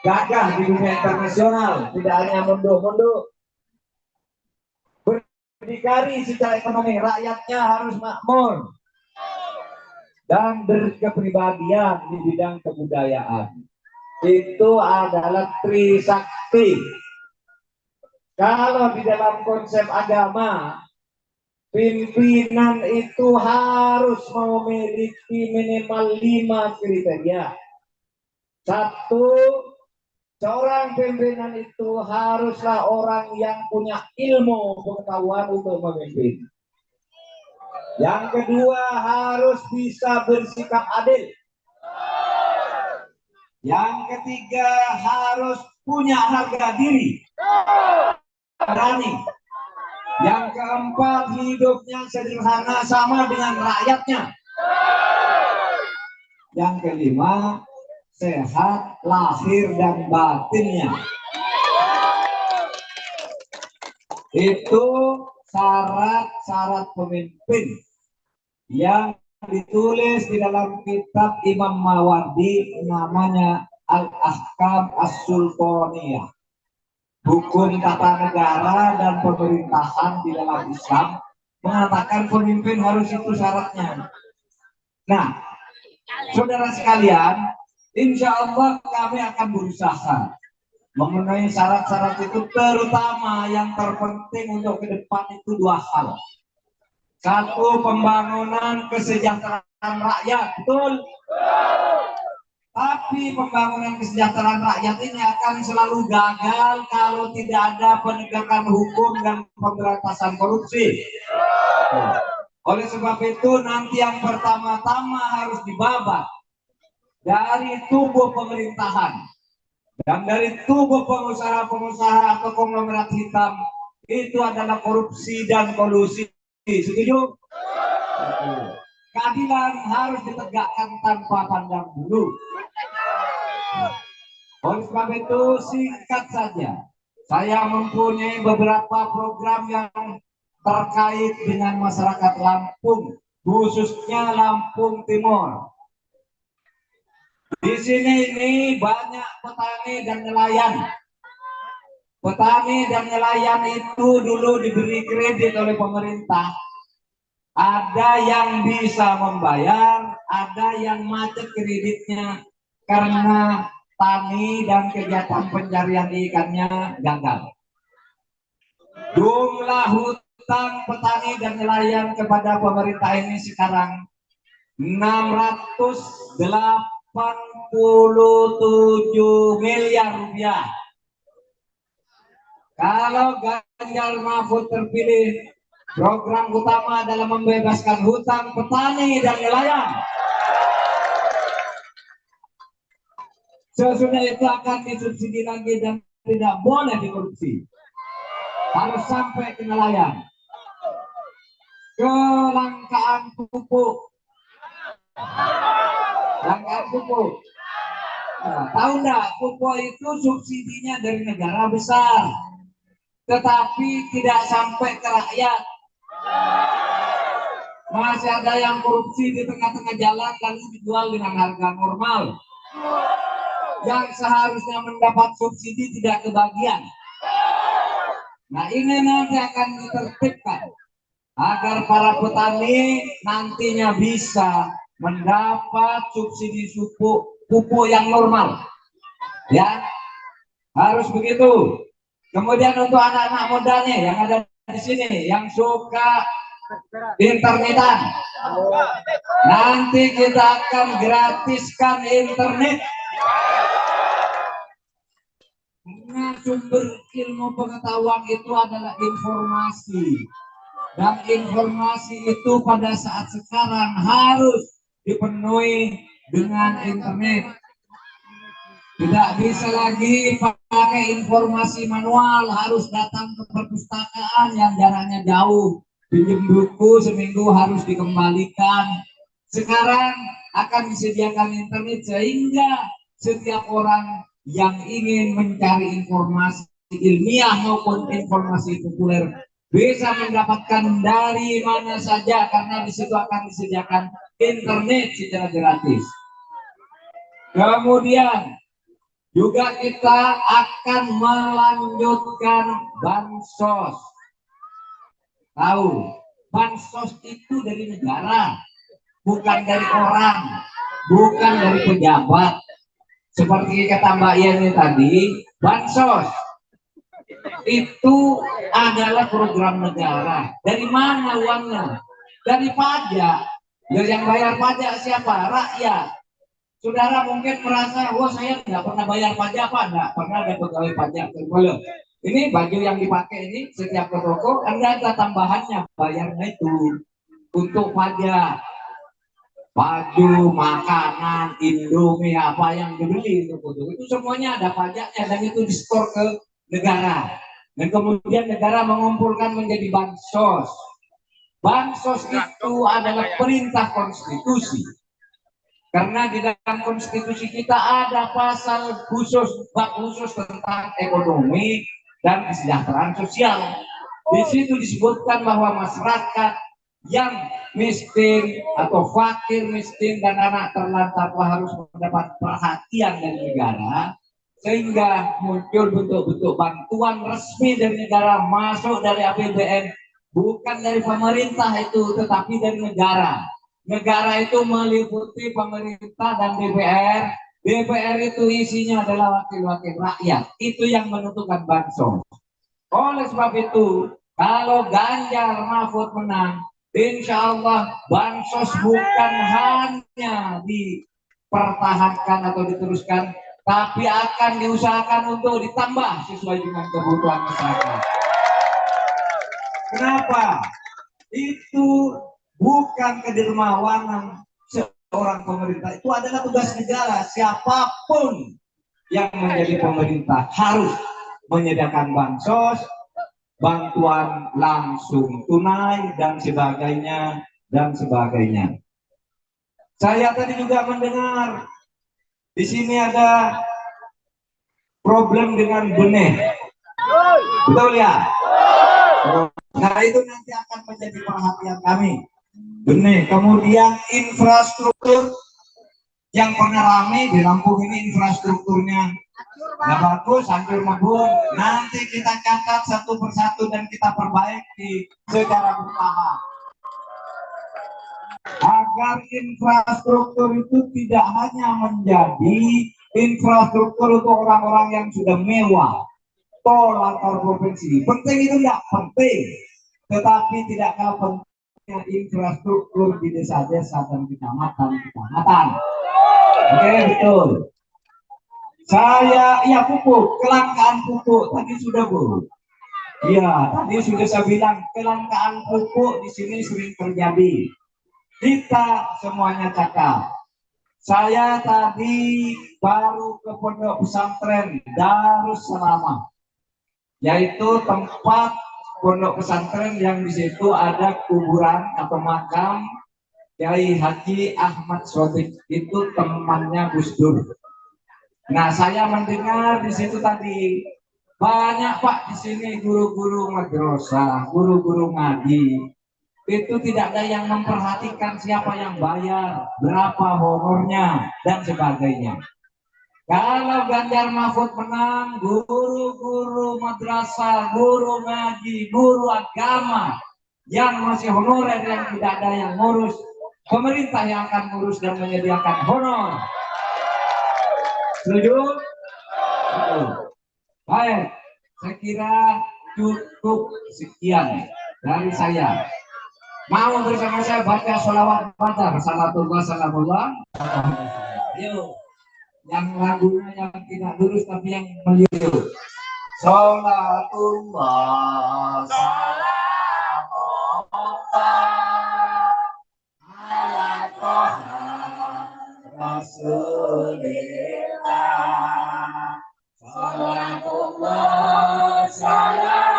gagah di dunia internasional, tidak hanya mundur-mundur. Berdikari secara ekonomi, rakyatnya harus makmur dan berkepribadian di bidang kebudayaan. Itu adalah trisakti. Kalau di dalam konsep agama, pimpinan itu harus memiliki minimal 5 kriteria. 1, seorang pimpinan itu haruslah orang yang punya ilmu pengetahuan untuk memimpin. Yang kedua, harus bisa bersikap adil. Yang ketiga, harus punya harga diri, berani. Yang keempat, hidupnya sederhana sama dengan rakyatnya. Yang kelima, sehat lahir dan batinnya. Itu syarat-syarat pemimpin yang ditulis di dalam kitab Imam Mawardi, namanya Al-Ahkam As-Sultaniyah, hukum tata negara dan pemerintahan di dalam Islam, mengatakan pemimpin harus itu syaratnya. Nah, saudara sekalian, insya Allah kami akan berusaha memenuhi syarat-syarat itu, terutama yang terpenting untuk ke depan itu dua hal. Satu, pembangunan kesejahteraan rakyat, betul? Tapi pembangunan kesejahteraan rakyat ini akan selalu gagal kalau tidak ada penegakan hukum dan pemberantasan korupsi. Oleh sebab itu nanti yang pertama-tama harus dibabat dari tubuh pemerintahan dan dari tubuh pengusaha-pengusaha atau konglomerat hitam itu adalah korupsi dan kolusi. Setuju? Keadilan harus ditegakkan tanpa pandang bulu. Oleh sebab itu singkat saja, saya mempunyai beberapa program yang terkait dengan masyarakat Lampung, khususnya Lampung Timur. Di sini ini banyak petani dan nelayan. Petani dan nelayan itu dulu diberi kredit oleh pemerintah. Ada yang bisa membayar, ada yang macet kreditnya karena tani dan kegiatan pencarian ikannya gagal. Jumlah hutang petani dan nelayan kepada pemerintah ini sekarang 687 miliar rupiah. Kalau Ganjar Mahfud terpilih, program utama adalah membebaskan hutang petani dan nelayan. Sesudah itu akan disubsidi lagi dan tidak boleh dikorupsi. Harus sampai ke nelayan. Kelangkaan pupuk. Kelangkaan pupuk. Nah, tahu enggak, pupuk itu subsidinya dari negara besar, tetapi tidak sampai ke rakyat. Masih ada yang korupsi di tengah-tengah jalan lalu dijual dengan harga normal. Yang seharusnya mendapat subsidi tidak kebagian. Nah, ini nanti akan ditertibkan agar para petani nantinya bisa mendapat subsidi pupuk yang normal. Ya, harus begitu. Kemudian untuk anak-anak muda nih yang ada di sini yang suka internetan, nanti kita akan gratiskan internet. Karena sumber ilmu pengetahuan itu adalah informasi, dan informasi itu pada saat sekarang harus dipenuhi dengan internet. Tidak bisa lagi pakai informasi manual, harus datang ke perpustakaan yang jaraknya jauh, pinjam buku seminggu harus dikembalikan. Sekarang akan disediakan internet sehingga setiap orang yang ingin mencari informasi ilmiah maupun informasi populer bisa mendapatkan dari mana saja, karena di situ akan disediakan internet secara gratis. Kemudian juga kita akan melanjutkan bansos. Tahu, bansos itu dari negara, bukan dari orang, bukan dari pejabat. Seperti kata Mbak Yani tadi, bansos itu adalah program negara. Dari mana uangnya? Dari pajak. Yang bayar pajak siapa? Rakyat. Saudara mungkin merasa, oh saya tidak pernah bayar pajak, Pak. Tidak pernah ada pegawai pajak. Belum. Ini baju yang dipakai ini setiap ke toko, Anda ada tambahannya, bayarnya itu untuk pajak. Baju, makanan, Indomie, apa yang dibeli itu semuanya ada pajaknya dan itu disetor ke negara. Dan kemudian negara mengumpulkan menjadi bansos. Bansos itu adalah perintah konstitusi. Karena di dalam konstitusi kita ada pasal khusus, bab khusus tentang ekonomi dan kesejahteraan sosial. Di situ disebutkan bahwa masyarakat yang miskin atau fakir miskin dan anak terlantar harus mendapat perhatian dari negara, sehingga muncul bentuk-bentuk bantuan resmi dari negara, masuk dari APBN, bukan dari pemerintah itu, tetapi dari negara. Negara itu meliputi pemerintah dan DPR, DPR itu isinya adalah wakil-wakil rakyat. Itu yang menentukan bansos. Oleh sebab itu, kalau Ganjar Mahfud menang, insya Allah bansos bukan hanya dipertahankan atau diteruskan, tapi akan diusahakan untuk ditambah sesuai dengan kebutuhan masyarakat. Kenapa? Itu bukan kedermawanan seorang pemerintah, itu adalah tugas negara. Siapapun yang menjadi pemerintah harus menyediakan bansos, bantuan langsung tunai dan sebagainya dan sebagainya. Saya tadi juga mendengar di sini ada problem dengan benih, betul ya? Nah itu nanti akan menjadi perhatian kami. Benih, kemudian infrastruktur yang pernah ramai di Lampung ini infrastrukturnya nggak bagus, hancur lebur. Nanti kita catat satu persatu dan kita perbaiki secara bertahap agar infrastruktur itu tidak hanya menjadi infrastruktur untuk orang-orang yang sudah mewah, tol antar provinsi. Penting itu enggak penting, tetapi tidak kalah pentingnya infrastruktur di desa-desa dan kecamatan. Oke, betul. Saya, ya pupuk, kelangkaan pupuk tadi sudah Bu. Ya, tadi sudah saya bilang kelangkaan pupuk di sini sering terjadi. Kita semuanya cakap. Saya tadi baru ke pondok pesantren Darussalamah, yaitu tempat pondok pesantren yang di situ ada kuburan atau makam Kiai Haji Ahmad Sodik, itu temannya Gus Dur. Nah, saya mendengar di situ tadi banyak Pak di sini guru-guru madrasah, guru-guru ngaji. Itu tidak ada yang memperhatikan siapa yang bayar, berapa honornya dan sebagainya. Kalau Ganjar Mahfud menang, guru-guru madrasah, guru ngaji, guru agama yang masih honorer yang tidak ada yang ngurus, pemerintah yang akan ngurus dan menyediakan honor. Setuju? Baik, saya kira cukup sekian dari saya. Mau bersama saya baca sholawat Fajar, salatullah salamullah. Ayo, yang lagunya yang tidak lurus tapi yang meliru. Sholatullah salamullah ala Toha Rasulillah. Sholatullah salamullah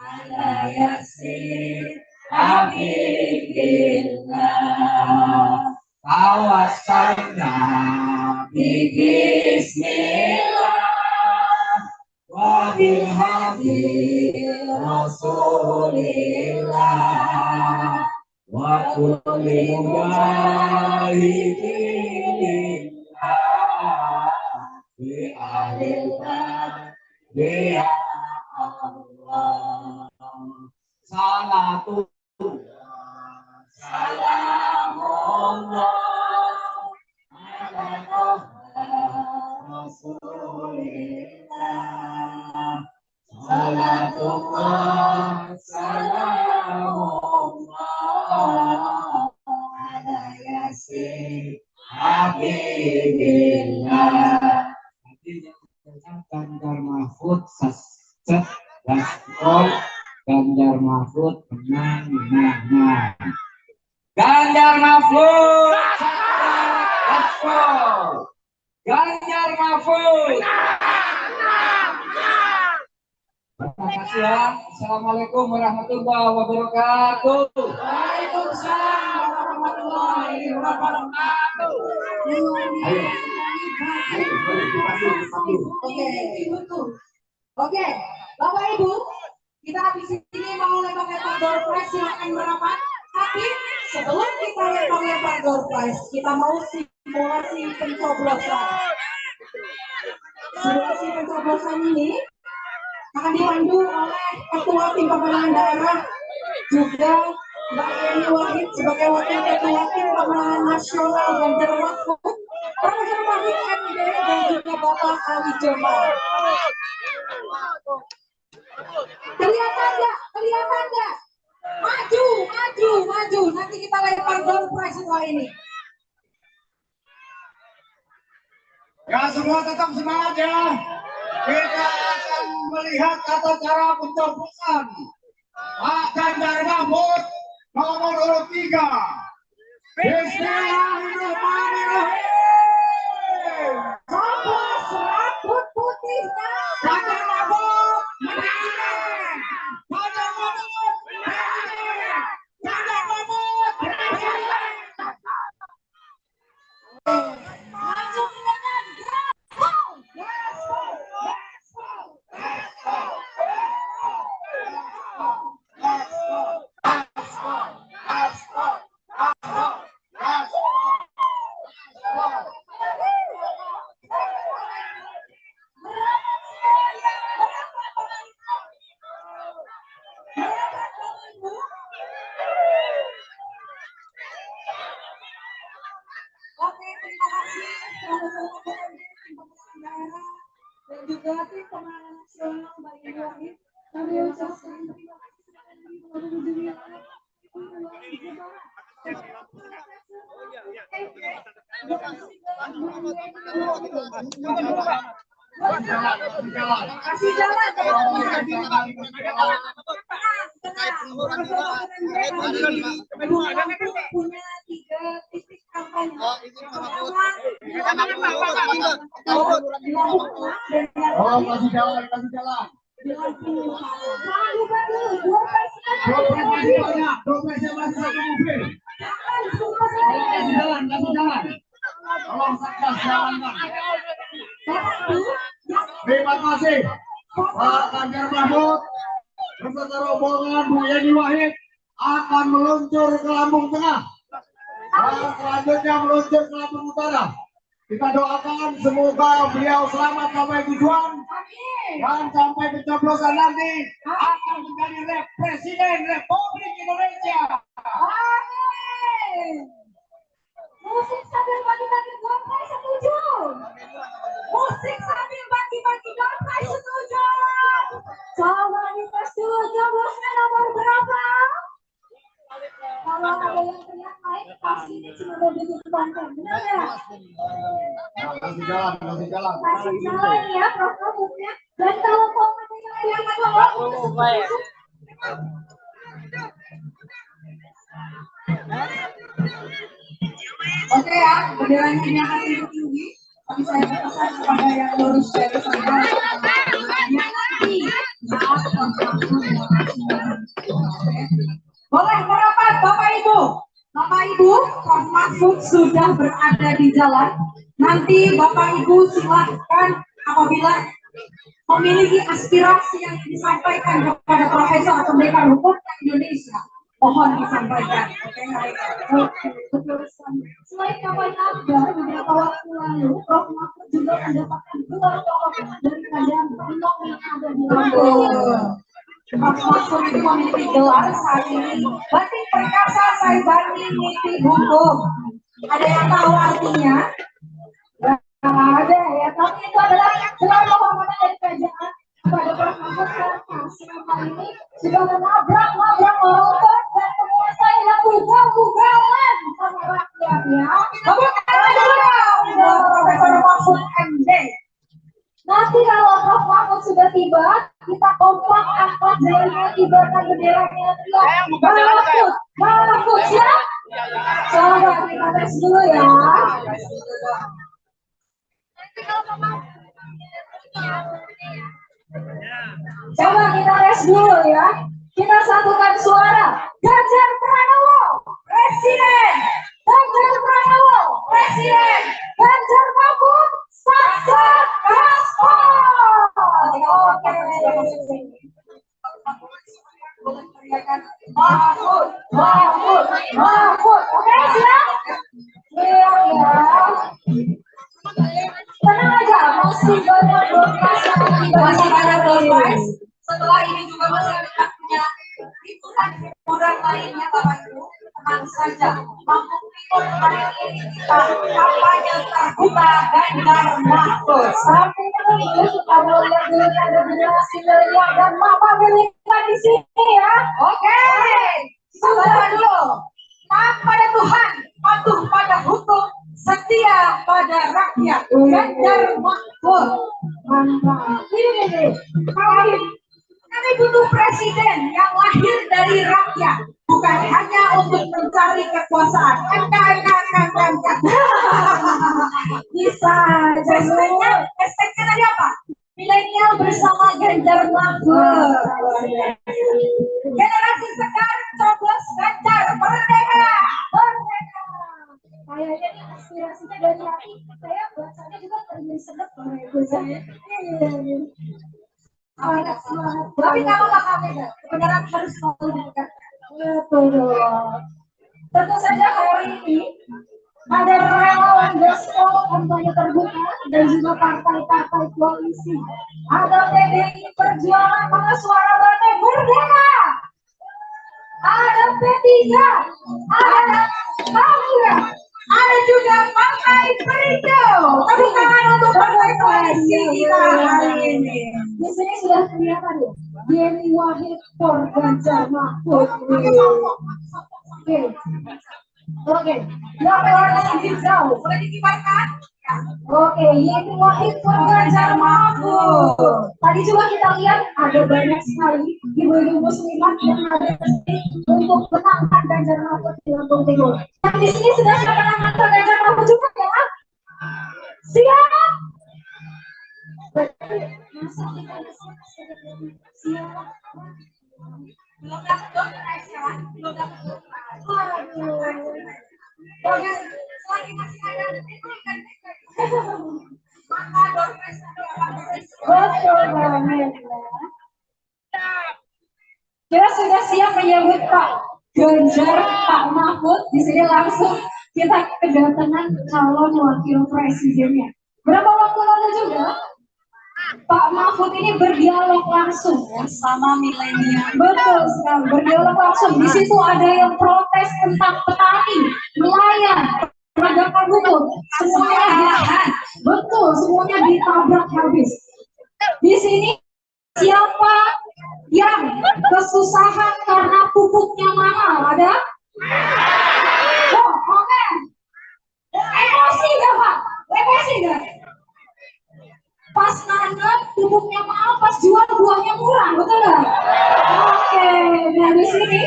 ala Yasin Habibillah. Tawassalna bismillah wa bil habib Rasulillah wa kulli mujahidillah bi alillah bi Allah. Salatullah salamullah ala Rasulillah. Salatullah salamullah ala Yasin Habibillah. Ganjar Mahfud Ganjar Mahfud menang. Ganjar Mahfud, Ganjar Mahfud. Terima kasih ya. Assalamualaikum warahmatullahi wabarakatuh. Waalaikumsalam warahmatullahi wabarakatuh. Oke, Bapak Ibu, kita habis ini mau lempar-lempar door prize, silakan merapat. Tapi sebelum kita lempar-lempar door prize, kita mau simulasi pencoblosan. Simulasi pencoblosan ini akan dipandu oleh Ketua Tim Pemenangan Daerah juga Mbak Yeni Wahid sebagai Wakil Ketua Tim Pemenangan Nasional Ganjar Mahfud, Prof. Mahfud MD dan juga Bapak Ali Jamal. Kelihatan nggak? Kelihatan nggak? Maju, maju, maju. Nanti kita lempar door prize setelah ini. Ya, semua tetap semangat ya. Kita akan melihat tata cara pencoblosan Pak Ganjar Mahfud nomor urut 3. Bismillahirrahmanirrahim. Coblos rambut putihnya. Ganjar Mahfud menang. Ganjar Mahfud menang. Ganjar Mahfud menang. Maju dengan gaspol, gaspol, gaspol, gaspol, gaspol, gaspol, gaspol, Oke, terima kasih dan juga tim pemenangan nasional Mbak Yeni Wahid. Kami ucapkan terima kasih sekali kasih jalan punya 3 titik kampanye. Oh, kasih jalan, kasih jalan. Kasih jalan, kasih jalan. Tolong Satgas jalankan. Terima kasih Pak Ganjar Mahfud beserta rombongan Bu Yeni Wahid akan meluncur ke Lampung Tengah dan selanjutnya meluncur ke Lampung Utara. Kita doakan semoga beliau selamat sampai tujuan dan sampai pencoblosan nanti akan menjadi Presiden Republik Indonesia. Amin. Musik sambil bagi-bagi dompet setuju. Musik sambil bagi-bagi dompet setuju. Coba dites dulu joblosnya nomor berapa? Kalau ada yang teriak naik pasti ini cuma mau bikin konten, benar ya? Kasih jalan, kasih jalan. Kasih jalan ya Prof. Mahfudnya. Dan kalau komennya yang Oke ya, benderanya ini akan tinggi. Tapi saya pesan kepada yang lurus dari sana. Boleh merapat Bapak Ibu. Bapak Ibu, Prof. Mahfud sudah berada di jalan. Nanti Bapak Ibu silakan apabila memiliki aspirasi yang disampaikan kepada Profesor Pendidikan Hukum Indonesia. Mohon disampaikan. Selain kampanye akbar, beberapa waktu lalu, Prof. Mahfud juga mendapatkan gelar kehormatan daripada Bintang yang ada di Lampung. Prof. Mahfud itu memiliki gelar saat ini Batik Perkasa Saibani Niti Hukum. Ada yang tahu artinya? Ada ya, tapi itu adalah gelar kehormatan dari kerajaan kepada Prof. Mahfud karena selama ini sudah menabrak meroboh dan menguasai yang ugal-ugalan sama rakyat ya. Bapak dulu Profesor Mahfud MD. Nanti kalau Prof. Mahfud sudah tiba, kita kompak angkat jalannya, kibarkan benderanya, teriak Mahfud siap? Coba kita tes dulu ya. Coba kita tes dulu ya. Kita satukan suara. Ganjar Pranowo, Presiden. Ganjar Pranowo, Presiden. Ganjar Mahfud, Saksa Gaspol. Mahfud, Mahfud, Mahfud. Oke, siap? Siap ya. Tenang aja, masih banyak doorprize. Setelah ini juga masih ada punya program lainnya Bapak Ibu, tenang saja. Lampung Timur hari ini kita kampanye terbuka Ganjar Mahfud. Sampai itu kita mau lihat dulu ada generasi milenial dan mama milenial di sini ya. Oke. Saudara dulu. Taat pada Tuhan, patuh pada hukum, setia pada rakyat. Ganjar Mahfud. Mantap. Ini. Kami butuh presiden yang lahir dari rakyat, bukan hanya untuk mencari kekuasaan. Bisa. Hashtagnya tadi apa? Milenial bersama Ganjar Mahfud. Generasi sekarang coblos Ganjar merdeka. Merdeka. Kayaknya ini aspirasinya dari hati. Saya bacanya juga terjadi sedap loh ibu saya. Tapi kalau bakal beda, kebenaran harus selalu ditegakkan. Betul. Tentu saja hari ini ada relawan gaspol kampanye terbuka dan juga partai-partai koalisi. Ada PDI Perjuangan Mana Suara Partai Merdeka. Ada P3, ada Bangga, ada juga Partai Perindo. Tepuk tangan untuk partai koalisi kita hari ini. Di sini sudah kelihatan ya, Yeni Wahid for Ganjar Mahfud. Oke, yang warna hijau boleh dikibarkan? Oke, Yeni Wahid for Ganjar Mahfud. Tadi juga kita lihat ada banyak sekali ibu-ibu muslimat yang ada untuk menangkan Ganjar Mahfud di Lampung Timur. Yang di sini sudah siapa menangkan Ganjar Mahfud juga ya? Siap? Siap. Belum dapat dokumen, belum dapat dokumen. Oke, selagi masih ada maka dokumen betul banget. Kita sudah siap menyambut Pak Ganjar, Pak Mahfud. Di sini langsung kita kedatangan calon wakil presidennya. Berapa waktu lalu juga Pak Mahfud ini berdialog langsung ya sama milenial. Betul sekali, berdialog langsung. Di situ ada yang protes tentang petani, nelayan, penegakan hukum, semuanya ditahan. Betul, semuanya ditabrak habis. Di sini siapa yang kesusahan karena pupuknya mahal? Ada? Oh, oke. Emosi gak Pak? Emosi gak? Pas nanam pupuknya mahal, pas jual buahnya murah, betul nggak? Oke, nah di sini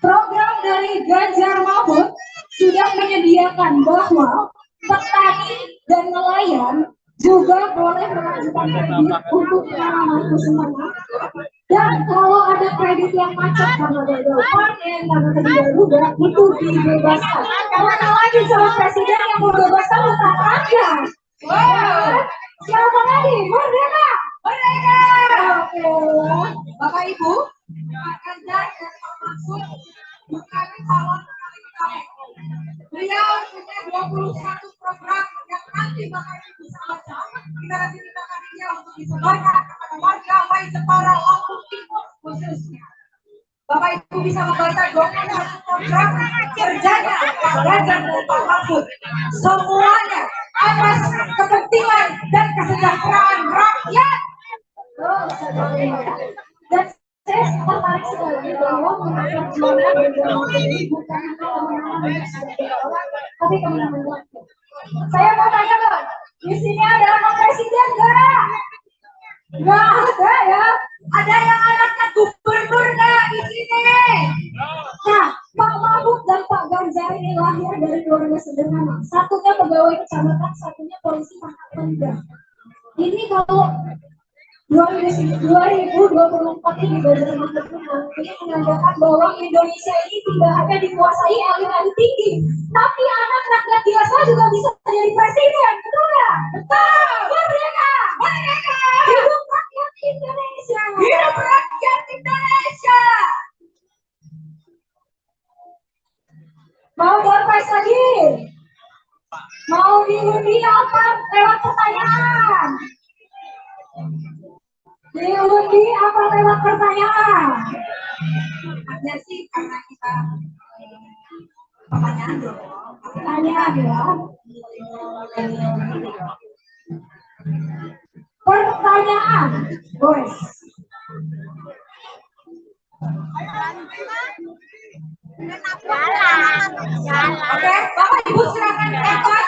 program dari Ganjar Mahfud sudah menyediakan bahwa petani dan nelayan juga boleh mengajukan kredit untuk penanaman kesemuanya. Dan kalau ada kredit yang macet karena gagal panen, karena tidak ludah, itu dibebaskan. Karena lagi sama presiden yang membebaskan hutang rakyat. Wow, siapa lagi? Merdeka, merdeka. Oke, Bapak Ibu, Pak Ganjar dan Pak Mahfud bukan calon kali pertama. Beliau punya 21 program yang nanti Bapak Ibu bisa baca. Kita nanti minta dia untuk disebarkan kepada warga baik Jepara, Lampung Timur khususnya. Bapak Ibu bisa membaca 21 program kerjanya Pak Ganjar dan Pak Mahfud. Semuanya atas kepentingan dan kesejahteraan rakyat. Dan saya tertarik sekali bahwa perjuangan ini bukan hanya tapi kemenangan waktu. Saya mau tanya Bang, di sini ada anak presiden nggak? Nggak ada ya. Ada yang anaknya gubernur nggak di sini? Nah, Pak Mahfud dan Pak Ganjar ini lahir dari keluarga sederhana. Satunya pegawai kecamatan, satunya polisi pangkat rendah. Ini kalau 2024 ini Ganjar Mahfud ini menandakan bahwa Indonesia ini tidak hanya dikuasai elit-elit tinggi, tapi anak rakyat biasa juga bisa jadi presiden, betul nggak? Betul. Merdeka, merdeka. Hidup rakyat Indonesia. Hidup rakyat Indonesia. Mau doorprize lagi? Mau diundi apa lewat pertanyaan? Diundi apa lewat pertanyaan? Ada sih karena kita pertanyaan dong. Pertanyaan ya. Pertanyaan, boys. Oke, Bapak Ibu silakan lempar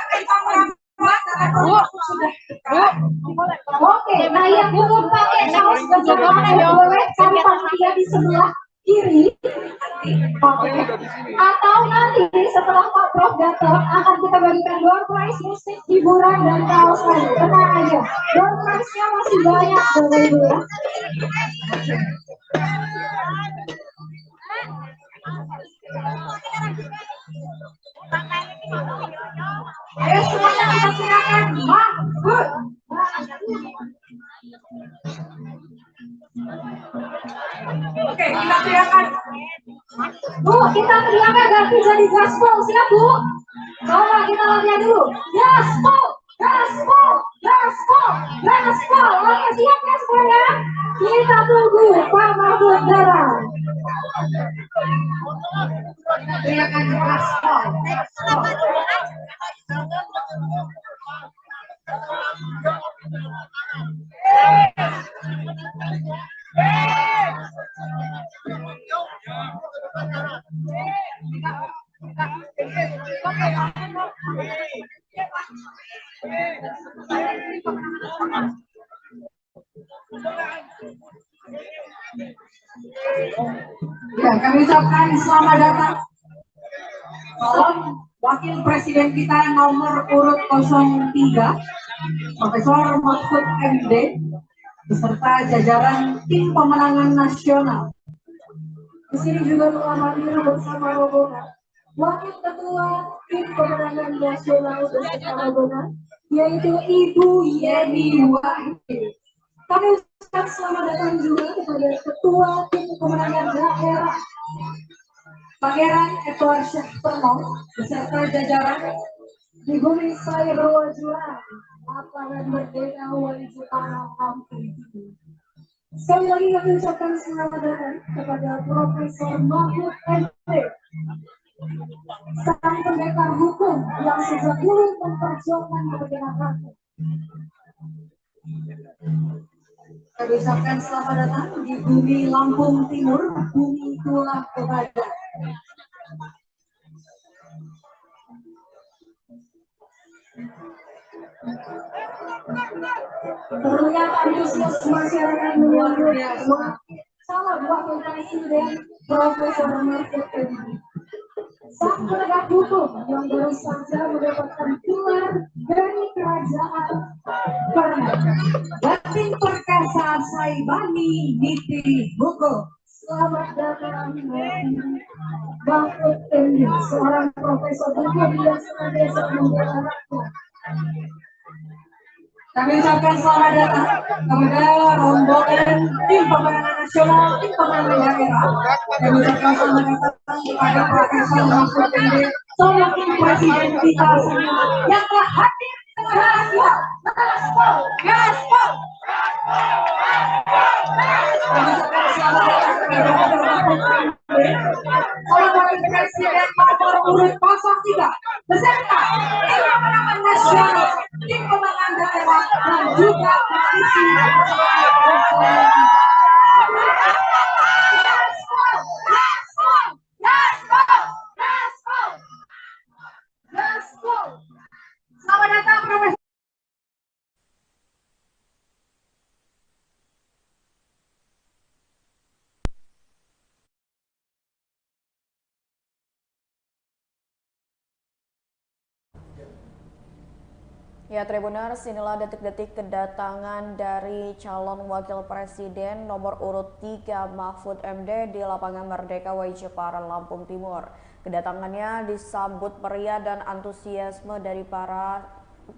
sudah. Oke, nah yang belum pakai kaos bagaimana boleh cari panitia di sebelah kiri. Oke. Atau nanti setelah Pak Prof datang akan kita bagikan door prize, musik, hiburan dan kaos lain. Tenang aja, door prize-nya masih banyak Bapak Ibu ya. Ayo semuanya kita silakan. Mahfud. Oke, kita teriakan. Bu, kita teriakan ganti jadi gaspol, siap Bu? Coba kita latihan dulu. Gaspol, gaspol, gaspol, gaspol. Oke, siap ya semuanya? Kita tunggu Pak Mahfud datang. Teriakan gaspol, gaspol. Ya, kami ucapkan selamat datang calon Wakil Presiden kita nomor urut 03, Profesor Mahfud MD, beserta jajaran tim pemenangan nasional. Di sini juga telah hadir bersama rombongan Wakil Ketua tim pemenangan nasional beserta rombongan, yaitu Ibu Yeni Wahid. Kami ucapkan selamat datang juga kepada Ketua tim pemenangan daerah Pangeran Edward Syahperno beserta jajaran di bumi saya berwajulan lapangan Merdeka Wali Jepara Kampung. Sekali lagi kami ucapkan selamat datang kepada Profesor Mahfud MD, sang pendekar hukum yang sejak dulu memperjuangkan kepentingan rakyat. Kami ucapkan selamat datang di bumi Lampung Timur, bumi tulang kebadan. Terlihat antusias masyarakat luar biasa. Salam wakil presiden Profesor Mahfud MD, sang penegak hukum yang baru saja mendapatkan gelar dari kerajaan Permen Batin Perkasa Saibani Niti Buko. Selamat datang Mahfud MD, seorang profesor hukum yang senantiasa membela rakyat. Kami ucapkan selamat datang kepada rombongan tim pemenangan nasional, tim pemenangan daerah. Kami ucapkan selamat datang kepada Profesor Mahfud MD, seorang tim presiden kita semua yang telah hadir di tengah kita. Gaspol, gaspol. Kami ucapkan selamat datang kepada Profesor Mahfud MD, seorang wakil presiden nomor urut 03 beserta tim pemenangan nasional, tim pemenangan daerah dan juga posisi selamat datang Profesor. Ya, Tribuners, inilah detik-detik kedatangan dari calon wakil presiden nomor urut 3 Mahfud MD di lapangan Merdeka Wai Jepara, Lampung Timur. Kedatangannya disambut meriah dan antusiasme dari para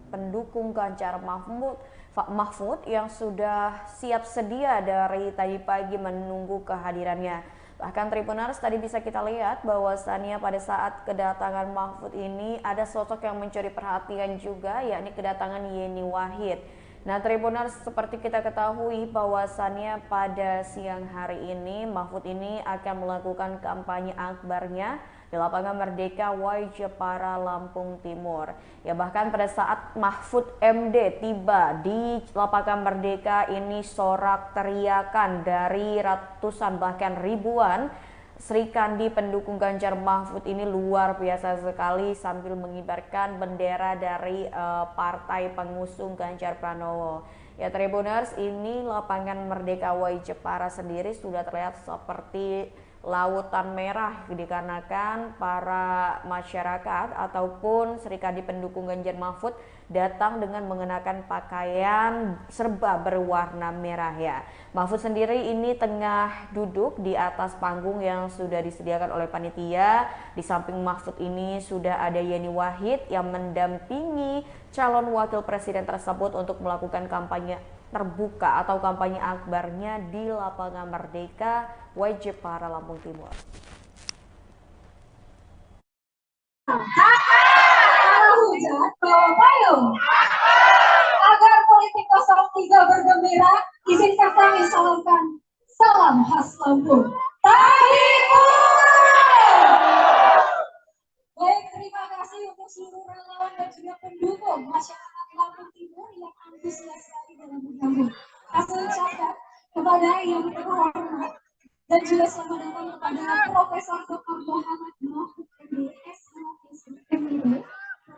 pendukung Ganjar Mahfud yang sudah siap sedia dari tadi pagi menunggu kehadirannya. Bahkan Tribuners, tadi bisa kita lihat bahwasannya pada saat kedatangan Mahfud ini ada sosok yang mencuri perhatian juga, yakni kedatangan Yeni Wahid. Nah, Tribuners, seperti kita ketahui bahwasannya pada siang hari ini Mahfud ini akan melakukan kampanye akbarnya di lapangan Merdeka Y Jepara, Lampung Timur. Ya, bahkan pada saat Mahfud MD tiba di lapangan Merdeka ini sorak teriakan dari ratusan bahkan ribuan Sri Kandi pendukung Ganjar Mahfud ini luar biasa sekali sambil mengibarkan bendera dari partai pengusung Ganjar Pranowo. Ya, Tribuners, ini lapangan Merdeka Y Jepara sendiri sudah terlihat seperti lautan merah dikarenakan para masyarakat ataupun Sri Kandi pendukung Ganjar Mahfud datang dengan mengenakan pakaian serba berwarna merah ya. Mahfud sendiri ini tengah duduk di atas panggung yang sudah disediakan oleh panitia. Di samping Mahfud ini sudah ada Yeni Wahid yang mendampingi calon wakil presiden tersebut untuk melakukan kampanye terbuka atau kampanye akbarnya di lapangan Merdeka Y Jepara, Lampung Timur. Hujan bawa payung. Agar politik 03 bergembira, izinkan kami salamkan salam khas Lampung. Baik, terima kasih untuk seluruh relawan dan juga pendukung masyarakat Lampung Timur yang antusias sekali dalam menyambut. Kami ucapkan kepada yang terhormat dan juga selamat datang kepada Profesor Dr. Muhammad Mahfud MD, SMID.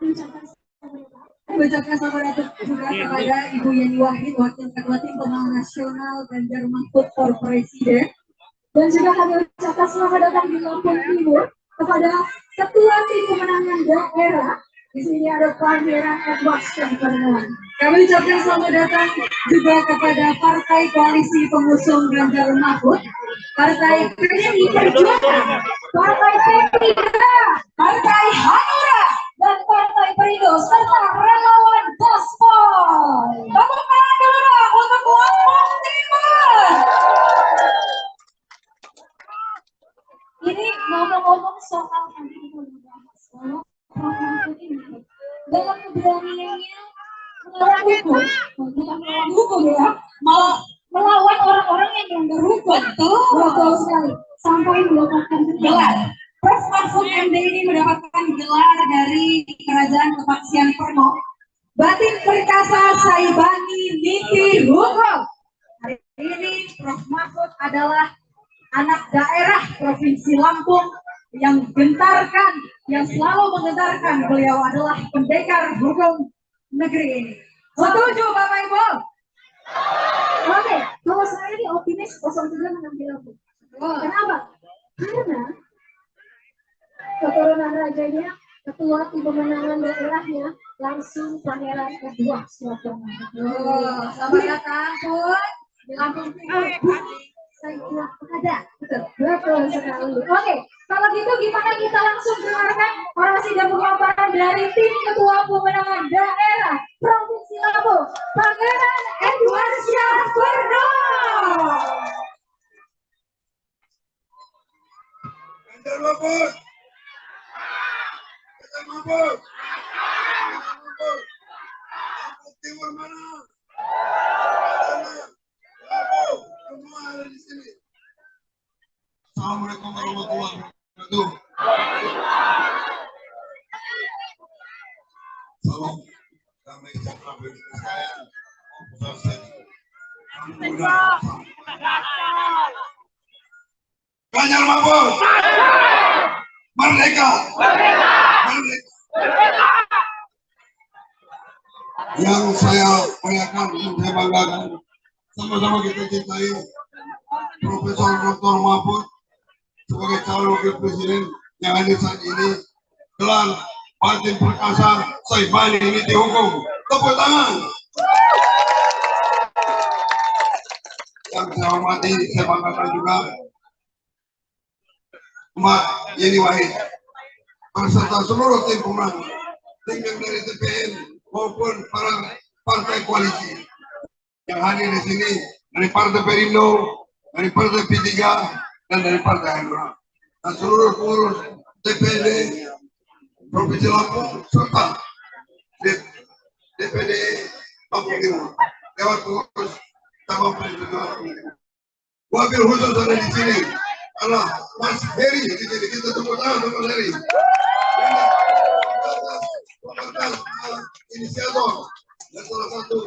Mengucapkan selamat datang juga kepada Ibu Yeni Wahid, Wakil Ketua Tim Pemenangan Nasional Ganjar Mahfud for Presiden. Dan juga kami ucapkan selamat datang di Lampung Timur kepada Ketua Tim Pemenangan Daerah. Di sini ada Pangeran Edward Syamperman. Kami ucapkan selamat datang juga kepada Partai Koalisi Pengusung Ganjar Mahfud, Partai PDI Perjuangan, Partai P3, Partai Hanura, dan Partai Perindo serta relawan Gaspol. Tepuk tangan dulu dong untuk Lampung Timur. Ini ngomong-ngomong soal nanti kita membahas soal Mahfud ini dalam keberaniannya melawan hukum, bukan melawan hukum ya, melawan orang-orang yang melanggar hukum. Betul sekali. Sampai mendapatkan gelar. Prof. Mahfud MD ini mendapatkan gelar dari Kerajaan Kepaksian Permo, Batin Perkasa Saibani Niti Hukum. Hari ini Prof. Mahfud adalah anak daerah Provinsi Lampung yang gentarkan, yang selalu menggentarkan. Beliau adalah pendekar hukum negeri ini. Setuju Bapak Ibu? Oke, kalau saya ini optimis 03 mengambil Lampung. Kenapa? Karena keturunan rajanya, ketua tim pemenangan daerahnya langsung Pangeran Edward Syamperman. Selamat datang Pun di Lampung Timur. Saya kira ada, betul sekali. Oke, kalau gitu gimana kita langsung dengarkan orasi dan pemaparan dari tim ketua pemenangan daerah Provinsi Lampung, Pangeran Edward Syamperman. Ganjar Mahfud. Ganjar Mahfud. Lampung Timur mana? Lampung. Semua ada di sini. Assalamualaikum warahmatullahi wabarakatuh. Salam damai sejahtera bagi kita sekalian. Ganjar Mahfud. Merdeka. Merdeka. Yang saya muliakan, yang saya banggakan, sama-sama kita cintai Profesor Dr. Mahfud sebagai calon wakil presiden yang hadir saat ini, gelar Batin Perkasa Saibani Niti Hukum. Tepuk tangan. Yang saya hormati, saya banggakan juga Mbak Yeni Wahid beserta seluruh tim pemenang, tim yang dari TPN maupun para partai koalisi yang hadir di sini dari Partai Perindo, dari Partai P3, dan dari Partai Hanura, dan seluruh pengurus DPD Provinsi Lampung serta DPD Lampung Timur. Dewan Pengurus Cabang Perjuangan. Wakil khusus ada di sini adalah Mas Heri di sini. Kita tepuk tangan untuk Mas Heri. Inisiator dan salah satu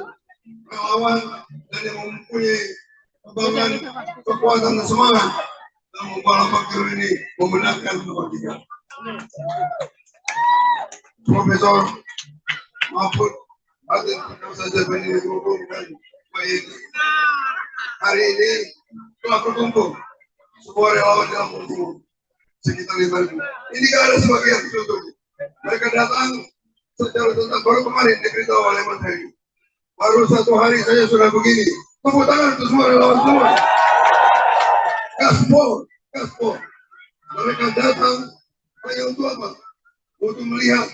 relawan dan yang mempunyai kebanggaan, kekuatan dan semangat dalam membawa Bakir ini memenangkan nomor 3. Profesor Mahfud Adil saja berdiri hukum dan baik. Hari ini telah berkumpul semua relawan di Lampung Timur sekitar 5.000. Ini kan ada sebagian contoh. Mereka datang secara tuntas baru kemarin diberitahu oleh Mas Heri. Baru 1 hari saja sudah begini. Tepuk tangan untuk semua relawan semua. Gaspol, gaspol. Mereka datang hanya untuk apa? Untuk melihat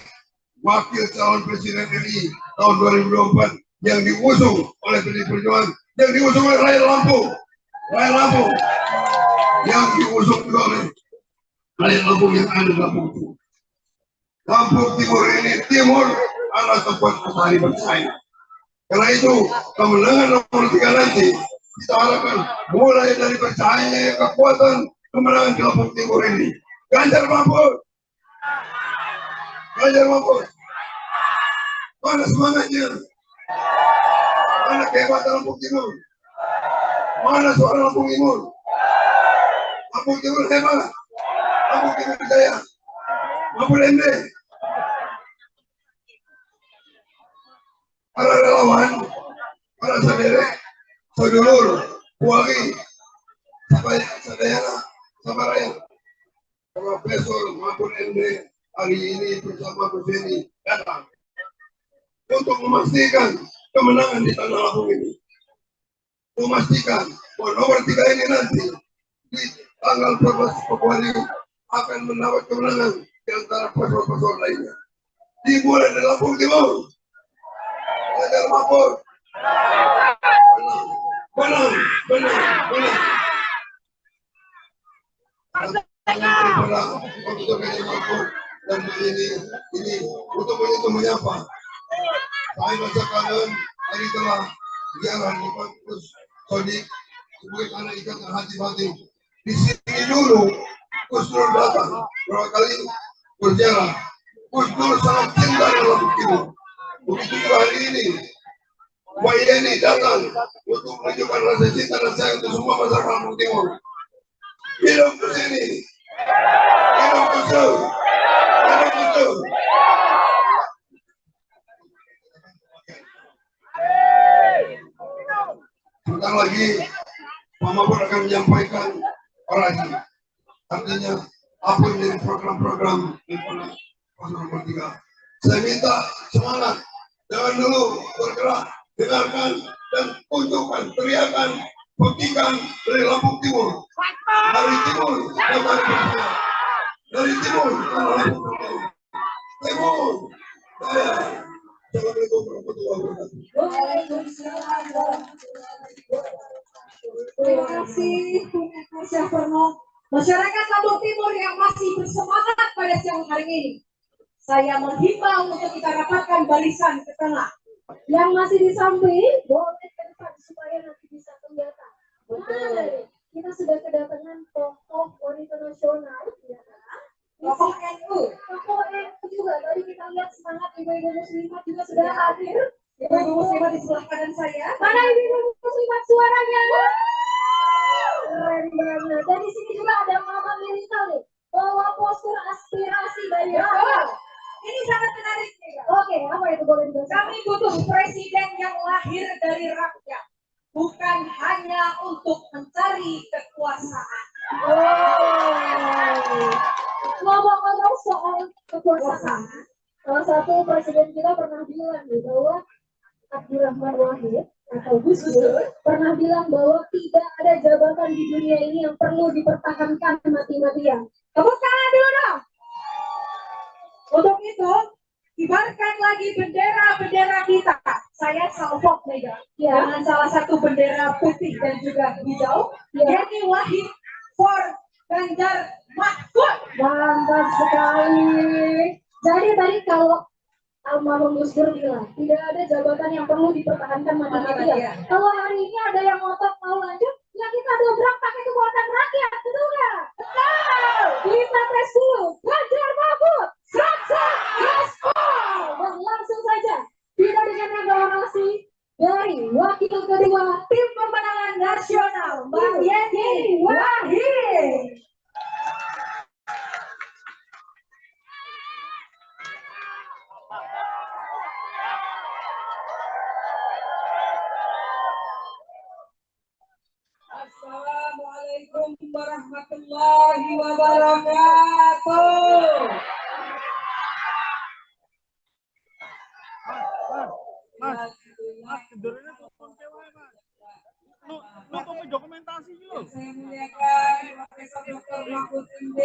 wakil calon presiden RI tahun 2024 yang diusung oleh PDI Perjuangan, yang diusung oleh rakyat Lampung, yang diusung juga oleh rakyat Lampung yang ada di Lampung Timur. Lampung Timur ini timur adalah tempat petani bersaing. Karena itu kemenangan nomor 3 nanti kita harapkan mulai dari percaya kekuatan kemenangan di Lampung Timur ini. Ganjar Mahfud, mana semangatnya? Mana kehebatan Lampung Timur? Mana suara Lampung Timur? Lampung Timur hebat, Lampung Timur jaya, Mahfud MD. Para relawan, para sedulur, puagi, sadayana, sabaraya, Profesor Mahfud MD hari ini bersama Gus Heri datang untuk memastikan kemenangan di tanah Lampung ini. Memastikan bahwa nomor 3 ini nanti di tanggal 14 Februari akan mendapat kemenangan di antara paslon-paslon lainnya. Dimulai dari Lampung Timur. Ganjar Mahfud. Benar. Dan ini untuk menyapa. Saya masa kanan hari telah biarlah di kampus Sodik sebagai anak ikatan hati-hati. Di sini dulu Gus Dur datang berapa kali berziarah. Gus Dur sangat cinta dalam Timur. Begitu juga hari ini Wayeni datang untuk menunjukkan rasa cinta dan sayang untuk semua masyarakat Lampung Timur. Hidup ke sini, hidup Gus Dur, hidup Gus Dur. Sebentar lagi Pak Mahfud akan menyampaikan orasi. Artinya apa yang menjadi program-program paslon nomor 3. Saya minta semangat. Jangan dulu bergerak, dengarkan dan tunjukkan, teriakan, buktikan dari Lampung Timur. Dari timur, dari timur, timur. Assalamualaikum warahmatullahi wabarakatuh. Terima kasih, Mas Syahperno. Masyarakat Lampung Timur yang masih bersemangat pada siang hari ini. Saya menghimbau untuk kita rapatkan barisan ke tengah. Yang masih di samping, boleh ke depan supaya nanti bisa kelihatan. Betul. Kita sudah kedatangan tokoh wanita nasional, ya kan? Tokoh NU. Tokoh NU juga. Tadi kita lihat semangat ibu-ibu muslimat juga sudah hadir. Ibu-ibu muslimat di sebelah kanan saya. Mana ibu-ibu muslimat suaranya? Keren banget. Dan di sini juga ada Mama Milita nih. Bawa poster aspirasi dari rakyat. Ini sangat menarik nih, Kak. Oke, apa itu boleh dijelaskan? Kami butuh presiden yang lahir dari rakyat, bukan hanya untuk mencari kekuasaan. Ngomong-ngomong soal kekuasaan, salah satu presiden kita pernah bilang bahwa Abdurrahman Wahid atau Gus Dur pernah bilang bahwa tidak ada jabatan di dunia ini yang perlu dipertahankan mati-matian. Tepuk tangan dulu dong. Untuk itu, kibarkan lagi bendera-bendera kita. Saya salvok Mega dengan salah satu bendera putih dan juga hijau. Yeni Wahid for Ganjar Mahfud. Mantap sekali. Jadi tadi kalau almarhum Gus Dur bilang, tidak ada jabatan yang perlu dipertahankan mati-matian. Kalau hari ini ada yang ngotot mau lanjut, ya kita dobrak pakai kekuatan rakyat, betul nggak? Betul. Kita tes dulu. Ganjar Mahfud, sat gaspol. Langsung saja. Kita dengan aklamasi dari wakil kedua tim pemenangan nasional, Mbak Yeni Wahid. Assalamualaikum warahmatullahi wabarakatuh. Mas, sebenarnya telepon cewek, Mas. Lu kok dokumentasi lo? Saya muliakan Profesor Dr. Mahfud MD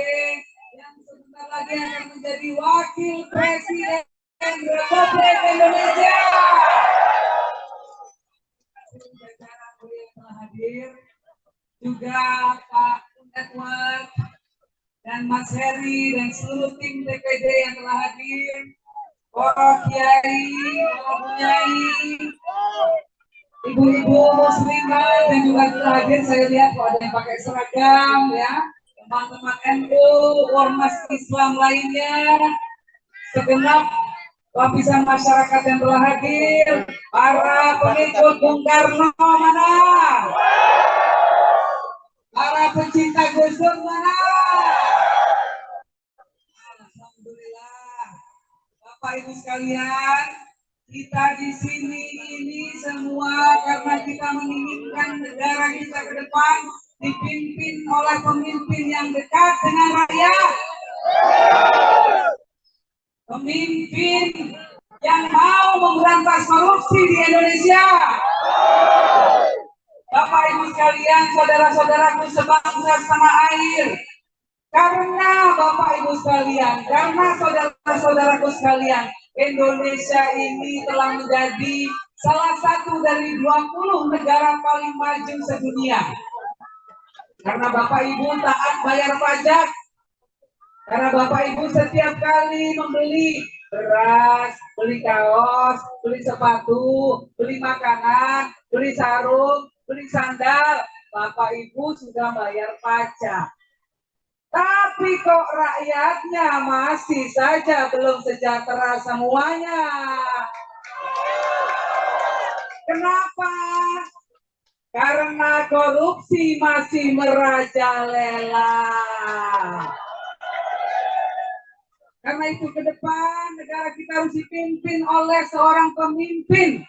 yang sebentar lagi akan menjadi Wakil Presiden Republik Indonesia. Jajaran yang telah hadir, juga Pak Edward dan Mas Heri dan seluruh tim DPD yang telah hadir, para kiai, para bunyai, ibu-ibu muslimah dan juga telah hadir. Saya lihat kok ada yang pakai seragam ya, teman-teman NU, ormas Islam lainnya, segenap lapisan masyarakat yang telah hadir, para pengikut Bung Karno mana? Para pecinta Gus Dur mana? Alhamdulillah, Bapak Ibu sekalian, kita di sini ini semua karena kita menginginkan negara kita ke depan dipimpin oleh pemimpin yang dekat dengan rakyat. Pemimpin yang mau memberantas korupsi di Indonesia. Bapak Ibu sekalian, saudara-saudaraku sebangsa setanah air, karena Bapak Ibu sekalian, karena saudara-saudaraku sekalian, Indonesia ini telah menjadi salah satu dari 20 negara paling maju sedunia. Karena Bapak Ibu taat bayar pajak, karena Bapak Ibu setiap kali membeli beras, beli kaos, beli sepatu, beli makanan, beli sarung, beli sandal, Bapak Ibu sudah bayar pajak. Tapi kok rakyatnya masih saja belum sejahtera semuanya. Kenapa? Karena korupsi masih merajalela. Karena itu ke depan negara kita harus dipimpin oleh seorang pemimpin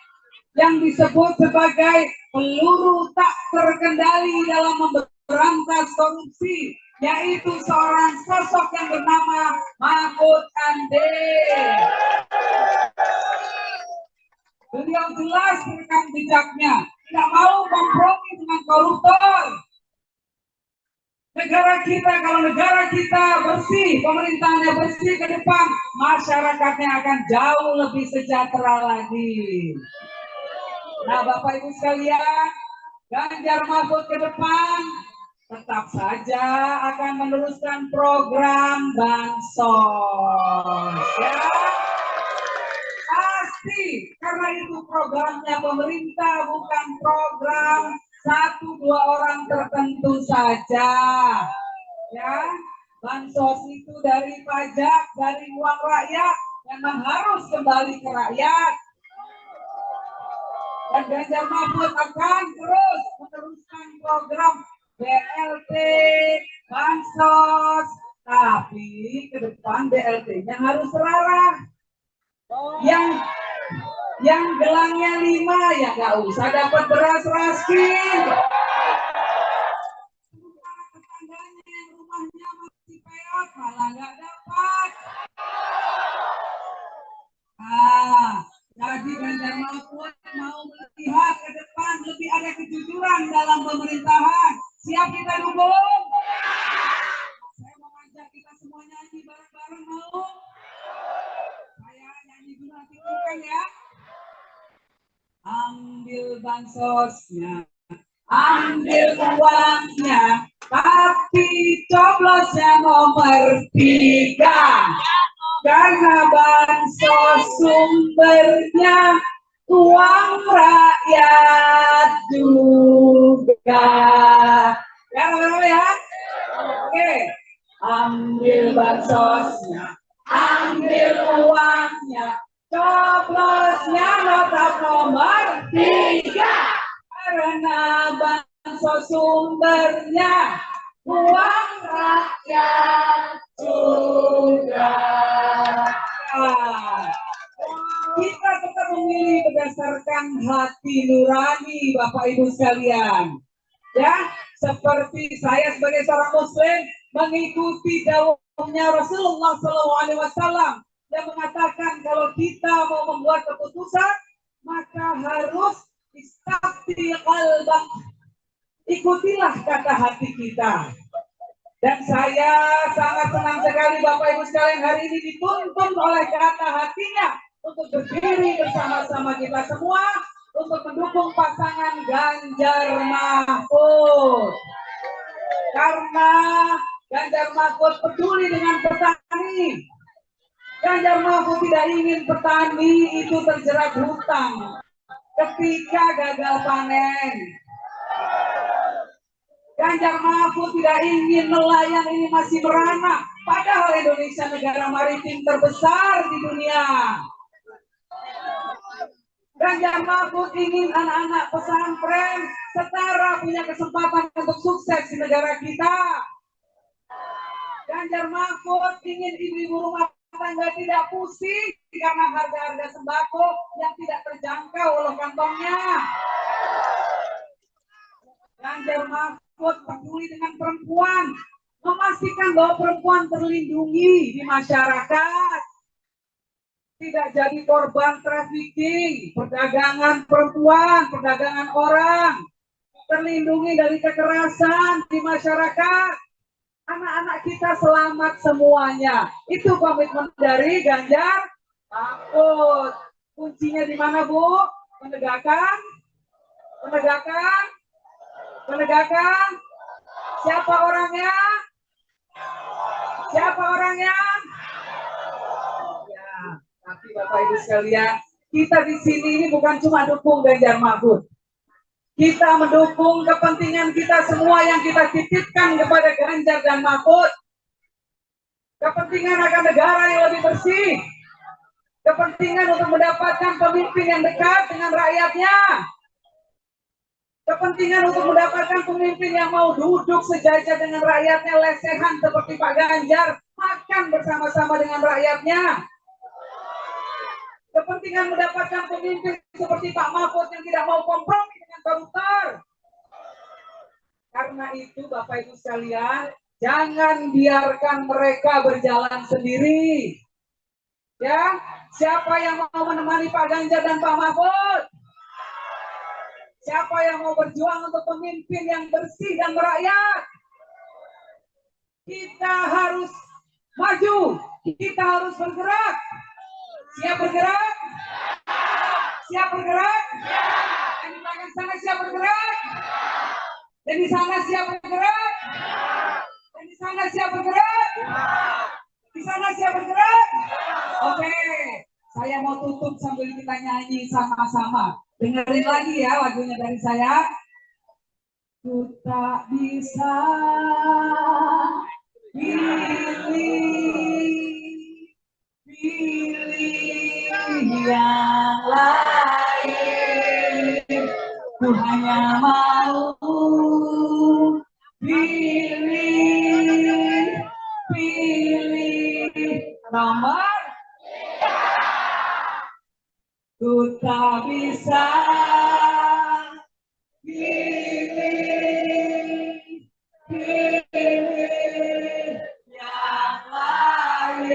yang disebut sebagai peluru tak terkendali dalam memberantas korupsi, yaitu seorang sosok yang bernama Mahfud MD. Beliau jelas rekam jejaknya, tidak mau kompromi dengan koruptor. Negara kita, kalau negara kita bersih, pemerintahannya bersih ke depan, masyarakatnya akan jauh lebih sejahtera lagi. Nah, Bapak Ibu sekalian, Ganjar Mahfud ke depan tetap saja akan meneruskan program bansos. Ya, pasti, karena itu programnya pemerintah, bukan program 1-2 orang tertentu saja. Ya, bansos itu dari pajak, dari uang rakyat, memang harus kembali ke rakyat. Dan Ganjar Mahfud akan terus meneruskan program BLT, bansos, tapi ke depan BLT-nya harus terarah. Yang gelangnya 5 ya nggak usah dapat beras raskin. Tetangganya yang rumahnya masih peot malah nggak dapat. Jadi Ganjar Mahfud mau melihat ke depan lebih ada kejujuran dalam pemerintahan. Siap kita dukung? Saya mau ngajak kita semua nyanyi bareng-bareng, mau? Saya nyanyi dulu nanti bukan ya? Ambil bansosnya, ambil uangnya, tapi coblosnya nomor 3. karena bansos sumbernya uang rakyat juga. Ya, teman-teman ya. Oke, ambil bansosnya, ambil uangnya, coblosnya nota nomor 3 karena bansos sumbernya uang rakyat juga. Kita tetap memilih berdasarkan hati nurani, Bapak Ibu sekalian. Ya, seperti saya sebagai seorang Muslim mengikuti dawuhnya Rasulullah SAW yang mengatakan kalau kita mau membuat keputusan maka harus istafti qalbak, ikutilah kata hati kita. Dan saya sangat senang sekali Bapak Ibu sekalian hari ini dituntun oleh kata hatinya untuk berdiri bersama-sama kita semua untuk mendukung pasangan Ganjar Mahfud. Karena Ganjar Mahfud peduli dengan petani. Ganjar Mahfud tidak ingin petani itu terjerat hutang ketika gagal panen. Ganjar Mahfud tidak ingin nelayan ini masih beranak, padahal Indonesia negara maritim terbesar di dunia. Ganjar Mahfud ingin anak-anak pesantren setara punya kesempatan untuk sukses di negara kita. Ganjar Mahfud ingin ibu-ibu rumah tangga tidak pusing karena harga-harga sembako yang tidak terjangkau oleh kantongnya. Ganjar Mahfud peduli dengan perempuan, memastikan bahwa perempuan terlindungi di masyarakat. Tidak jadi korban trafficking, perdagangan perempuan, perdagangan orang, terlindungi dari kekerasan di masyarakat. Anak-anak kita selamat semuanya. Itu komitmen dari Ganjar Mahfud. Kuncinya di mana, Bu? Penegakan, penegakan, penegakan. Siapa orangnya? Siapa orangnya? Tapi Bapak Ibu sekalian, kita di sini ini bukan cuma dukung Ganjar Mahfud. Kita mendukung kepentingan kita semua yang kita titipkan kepada Ganjar dan Mahfud. Kepentingan akan negara yang lebih bersih. Kepentingan untuk mendapatkan pemimpin yang dekat dengan rakyatnya. Kepentingan untuk mendapatkan pemimpin yang mau duduk sejajar dengan rakyatnya, lesehan seperti Pak Ganjar, makan bersama-sama dengan rakyatnya. Kepentingan mendapatkan pemimpin seperti Pak Mahfud yang tidak mau kompromi dengan koruptor. Karena itu Bapak Ibu sekalian, jangan biarkan mereka berjalan sendiri. Ya, siapa yang mau menemani Pak Ganjar dan Pak Mahfud? Siapa yang mau berjuang untuk pemimpin yang bersih dan merakyat? Kita harus maju, kita harus bergerak. Siap bergerak? Siap bergerak? Dan di belakang sana siap bergerak? Dan di sana siap bergerak? Dan di sana siap bergerak? Di sana siap bergerak? Oke, saya mau tutup sambil kita nyanyi sama-sama. Dengerin lagi ya lagunya dari saya. Ku tak bisa pilih yang lain, ku hanya mau pilih nomor 3. Ku tak bisa pilih yang lain,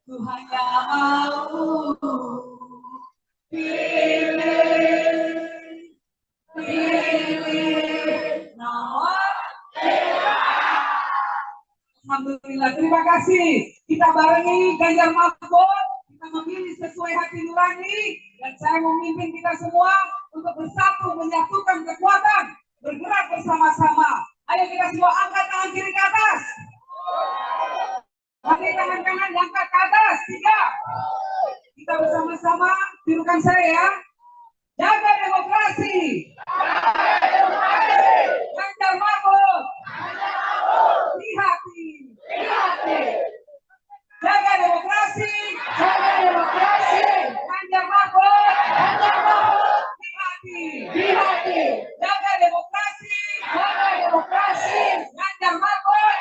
ku hanya mau pilih nomor 3. Alhamdulillah, terima kasih. Kita barengi Ganjar Mahfud, kita memilih sesuai hati nurani, dan saya memimpin kita semua untuk bersatu menyatukan kekuatan, bergerak bersama-sama. Ayo kita semua angkat tangan kiri ke atas. Mari tangan kanan diangkat ke atas. 3. Kita bersama-sama tirukan saya ya. Jaga demokrasi. Ganjar Mahfud. Di hati. Jaga demokrasi. Ganjar Mahfud. Di hati. Jaga demokrasi. Ganjar Mahfud.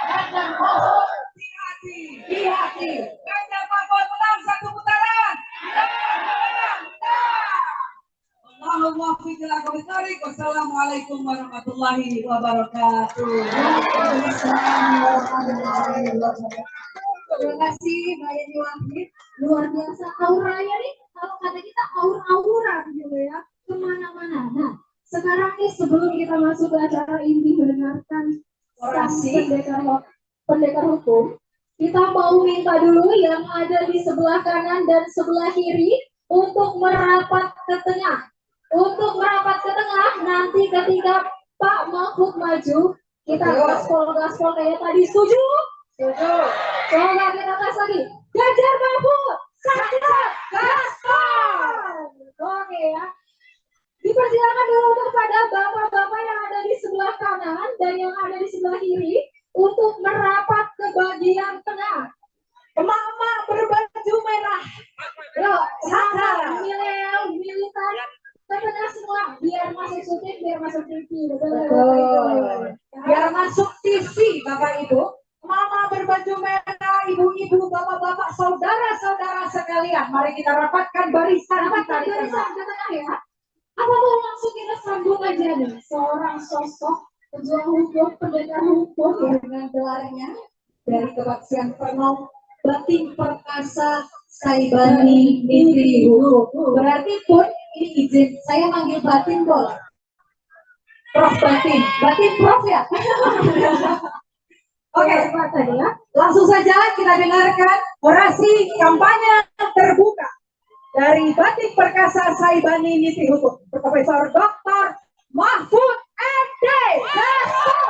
Di hati. Ganjar Mahfud menang 1 putaran. Wassalamualaikum warahmatullahi wabarakatuh. Terima kasih Mbak Yeni Wahid, luar biasa auranya nih. Kalau kata kita aur-auran gitu ya, kemana-mana. Nah, sekarang nih sebelum kita masuk ke acara inti mendengarkan Orasi pendekar hukum, kita mau minta dulu yang ada di sebelah kanan dan sebelah kiri untuk merapat ke tengah. Untuk merapat ke tengah, nanti ketika Pak Mahfud maju, kita gaspol kayak tadi. Setuju? Coba kita tes lagi. Ganjar Mahfud, Ganjar gaspol. Oke ya. Dipersilakan dulu kepada bapak-bapak yang ada di sebelah kanan dan yang ada di sebelah kiri untuk merapat ke bagian tengah. Emak-emak berbaju merah. Yuk, sadar, militan, tengah semua, biar masuk syuting, biar masuk TV. Betul. biar masuk TV, Bapak Ibu. Mama berbaju merah, ibu-ibu, bapak-bapak, saudara-saudara sekalian. Mari kita rapatkan barisan kita di tengah ya. Apa mau langsung kita sambung aja nih seorang sosok pejuang hukum, pendekar hukum dengan gelarnya dari Kebaksian Penom Batin Perkasa Saibani Nitri Hukum. Berarti pun ini izin saya manggil Batin boleh. Prof Batin Prof ya. Oke, ya. Langsung saja kita dengarkan orasi kampanye terbuka dari Batin Perkasa Saibani Nitri Hukum, Profesor Dr. Mahfud MD. Gaspol.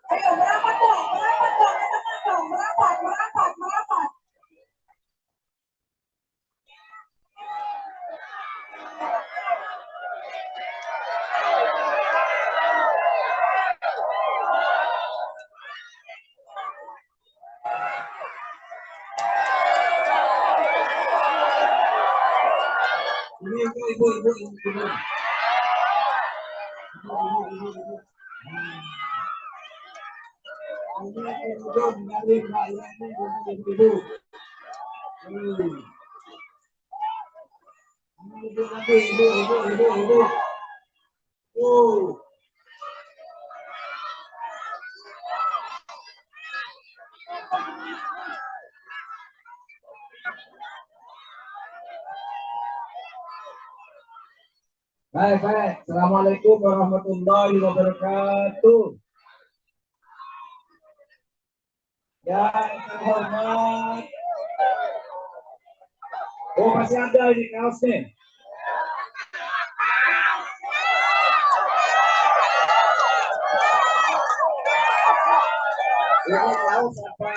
Ayo merapat dong, merapat. Ibu. Baik. Assalamualaikum warahmatullahi wabarakatuh. Yang terhormat. Oh, masih ada di kaosnya. Ini kaos apa?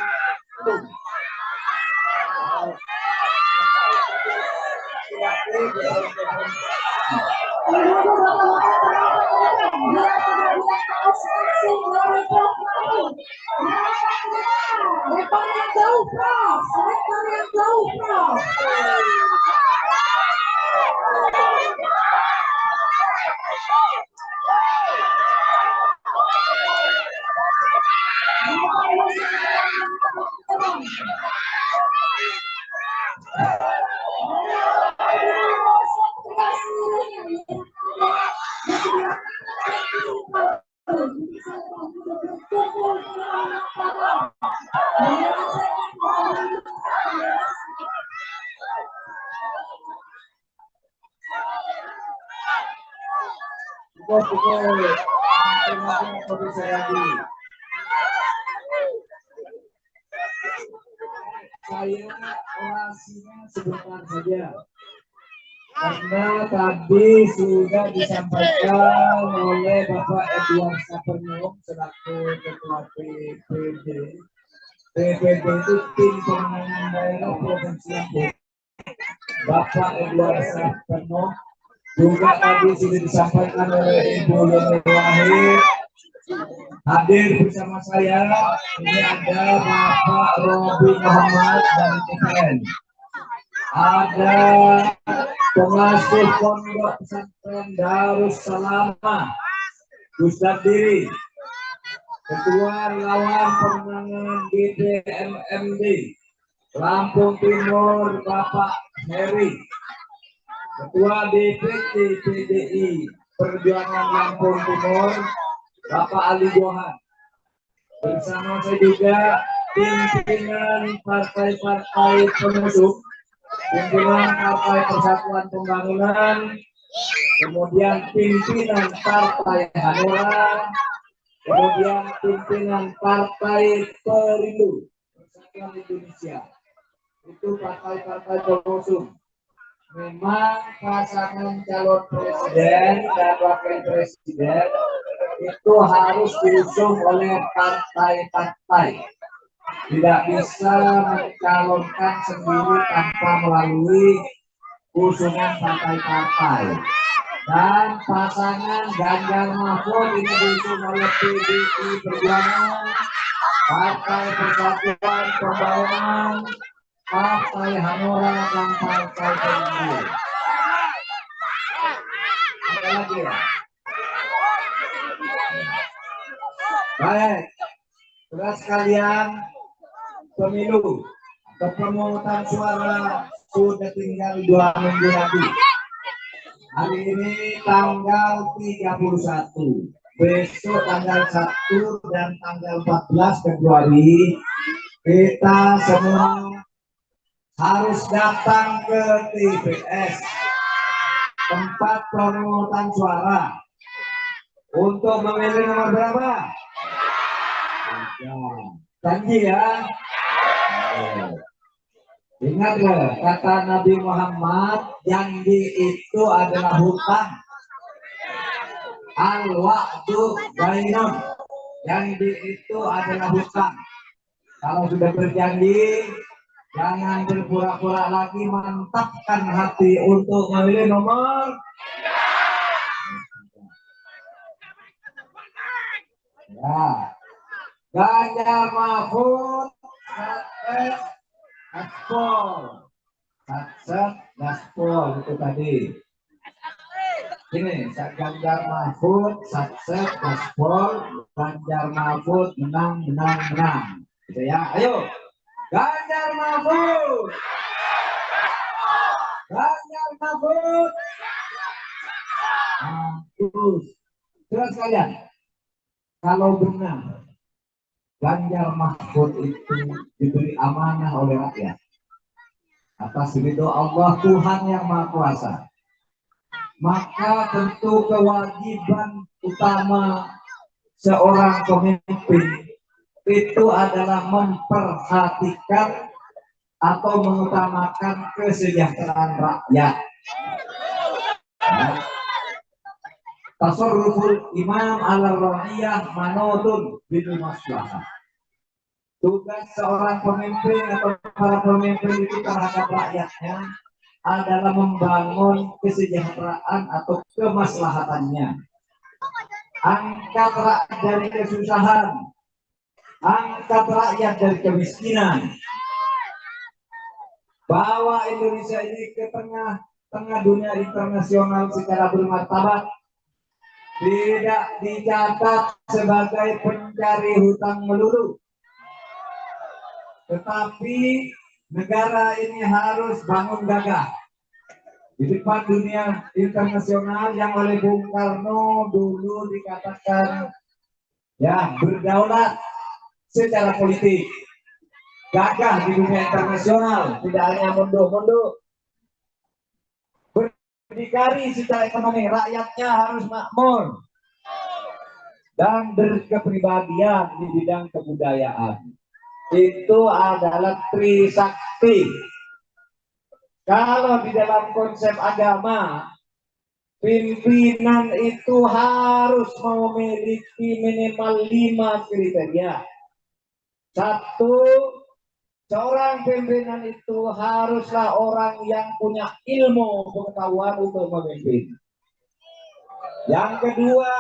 Saya orasinya sebentar saja, karena tadi sudah disampaikan oleh Bapak Edward Sapernyong selaku Ketua PPD. PPD itu tim pemenangan daerah Provinsi Lampung. Bapak Edward Sapernyong juga tadi sudah disampaikan oleh Ibu Yeni Wahid. Hadir bersama saya ini ada Bapak Robi Muhammad dari TPN, ada pengasuh Pondok Pesantren Darussalamah Ustadz Diri, Ketua Relawan Pemenangan DPMMD Lampung Timur Bapak Heri, Ketua DPT PDI Perjuangan Lampung Timur Bapak Ali Johan. Bersama saya juga pimpinan partai-partai pengusung, pimpinan Partai Persatuan Pembangunan, kemudian pimpinan Partai Hanura, kemudian pimpinan Partai Perindo Persatuan Indonesia. Itu partai-partai pengusung. Memang pasangan calon presiden dan wakil presiden itu harus diusung oleh partai-partai. Tidak bisa mencalonkan sendiri tanpa melalui usungan partai-partai. Dan pasangan Ganjar Mahfud ini diusung oleh PDI Perjuangan, Partai Persatuan Pembangunan, Partai Hanura, dan Partai Perindo. Ada lagi ya? Baik, saudara sekalian, pemilu atau pemungutan suara sudah tinggal 2 minggu lagi. Hari ini tanggal 31, besok tanggal 1 dan tanggal 14 Februari kita semua harus datang ke TPS, tempat pemungutan suara, untuk memilih nomor berapa? Janji ya. Ingat loh, kata Nabi Muhammad, janji itu adalah hutang. Al-wa'du bainun. Janji itu adalah hutang. Kalau sudah berjanji, jangan berpura-pura lagi, mantapkan hati untuk memilih nomor. Ya. Ganjar Mahfud, Satset, Gaspol, Satset, Gaspol itu tadi. Ini Ganjar Mahfud, Satset, Gaspol, Ganjar Mahfud, menang. Gitu ya, ayo. Ganjar Mahfud, Ganjar Mahfud. Terus sekalian, kalau benar Ganjar Mahfud itu diberi amanah oleh rakyat atas ridho Allah Tuhan yang Maha Kuasa, maka tentu kewajiban utama seorang pemimpin itu adalah memperhatikan atau mengutamakan kesejahteraan rakyat. Tasarruful imam ala ra'iyah manutun bil maslahah. Tugas seorang pemimpin atau para pemimpin itu terhadap rakyatnya adalah membangun kesejahteraan atau kemaslahatannya. Angkat rakyat dari kesusahan, angkat rakyat dari kemiskinan. Bawa Indonesia ini ke tengah dunia internasional secara bermartabat. Tidak dicatat sebagai pencari hutang melulu, tetapi negara ini harus bangun gagah. di depan dunia internasional yang oleh Bung Karno dulu dikatakan ya berdaulat secara politik, gagah di dunia internasional, tidak hanya mundur-mundur, berdikari secara ekonomi, rakyatnya harus makmur, dan berkepribadian di bidang kebudayaan. Itu adalah Trisakti. Kalau di dalam konsep agama, pimpinan itu harus memiliki minimal 5 kriteria. 1, seorang pimpinan itu haruslah orang yang punya ilmu pengetahuan untuk memimpin. Yang kedua,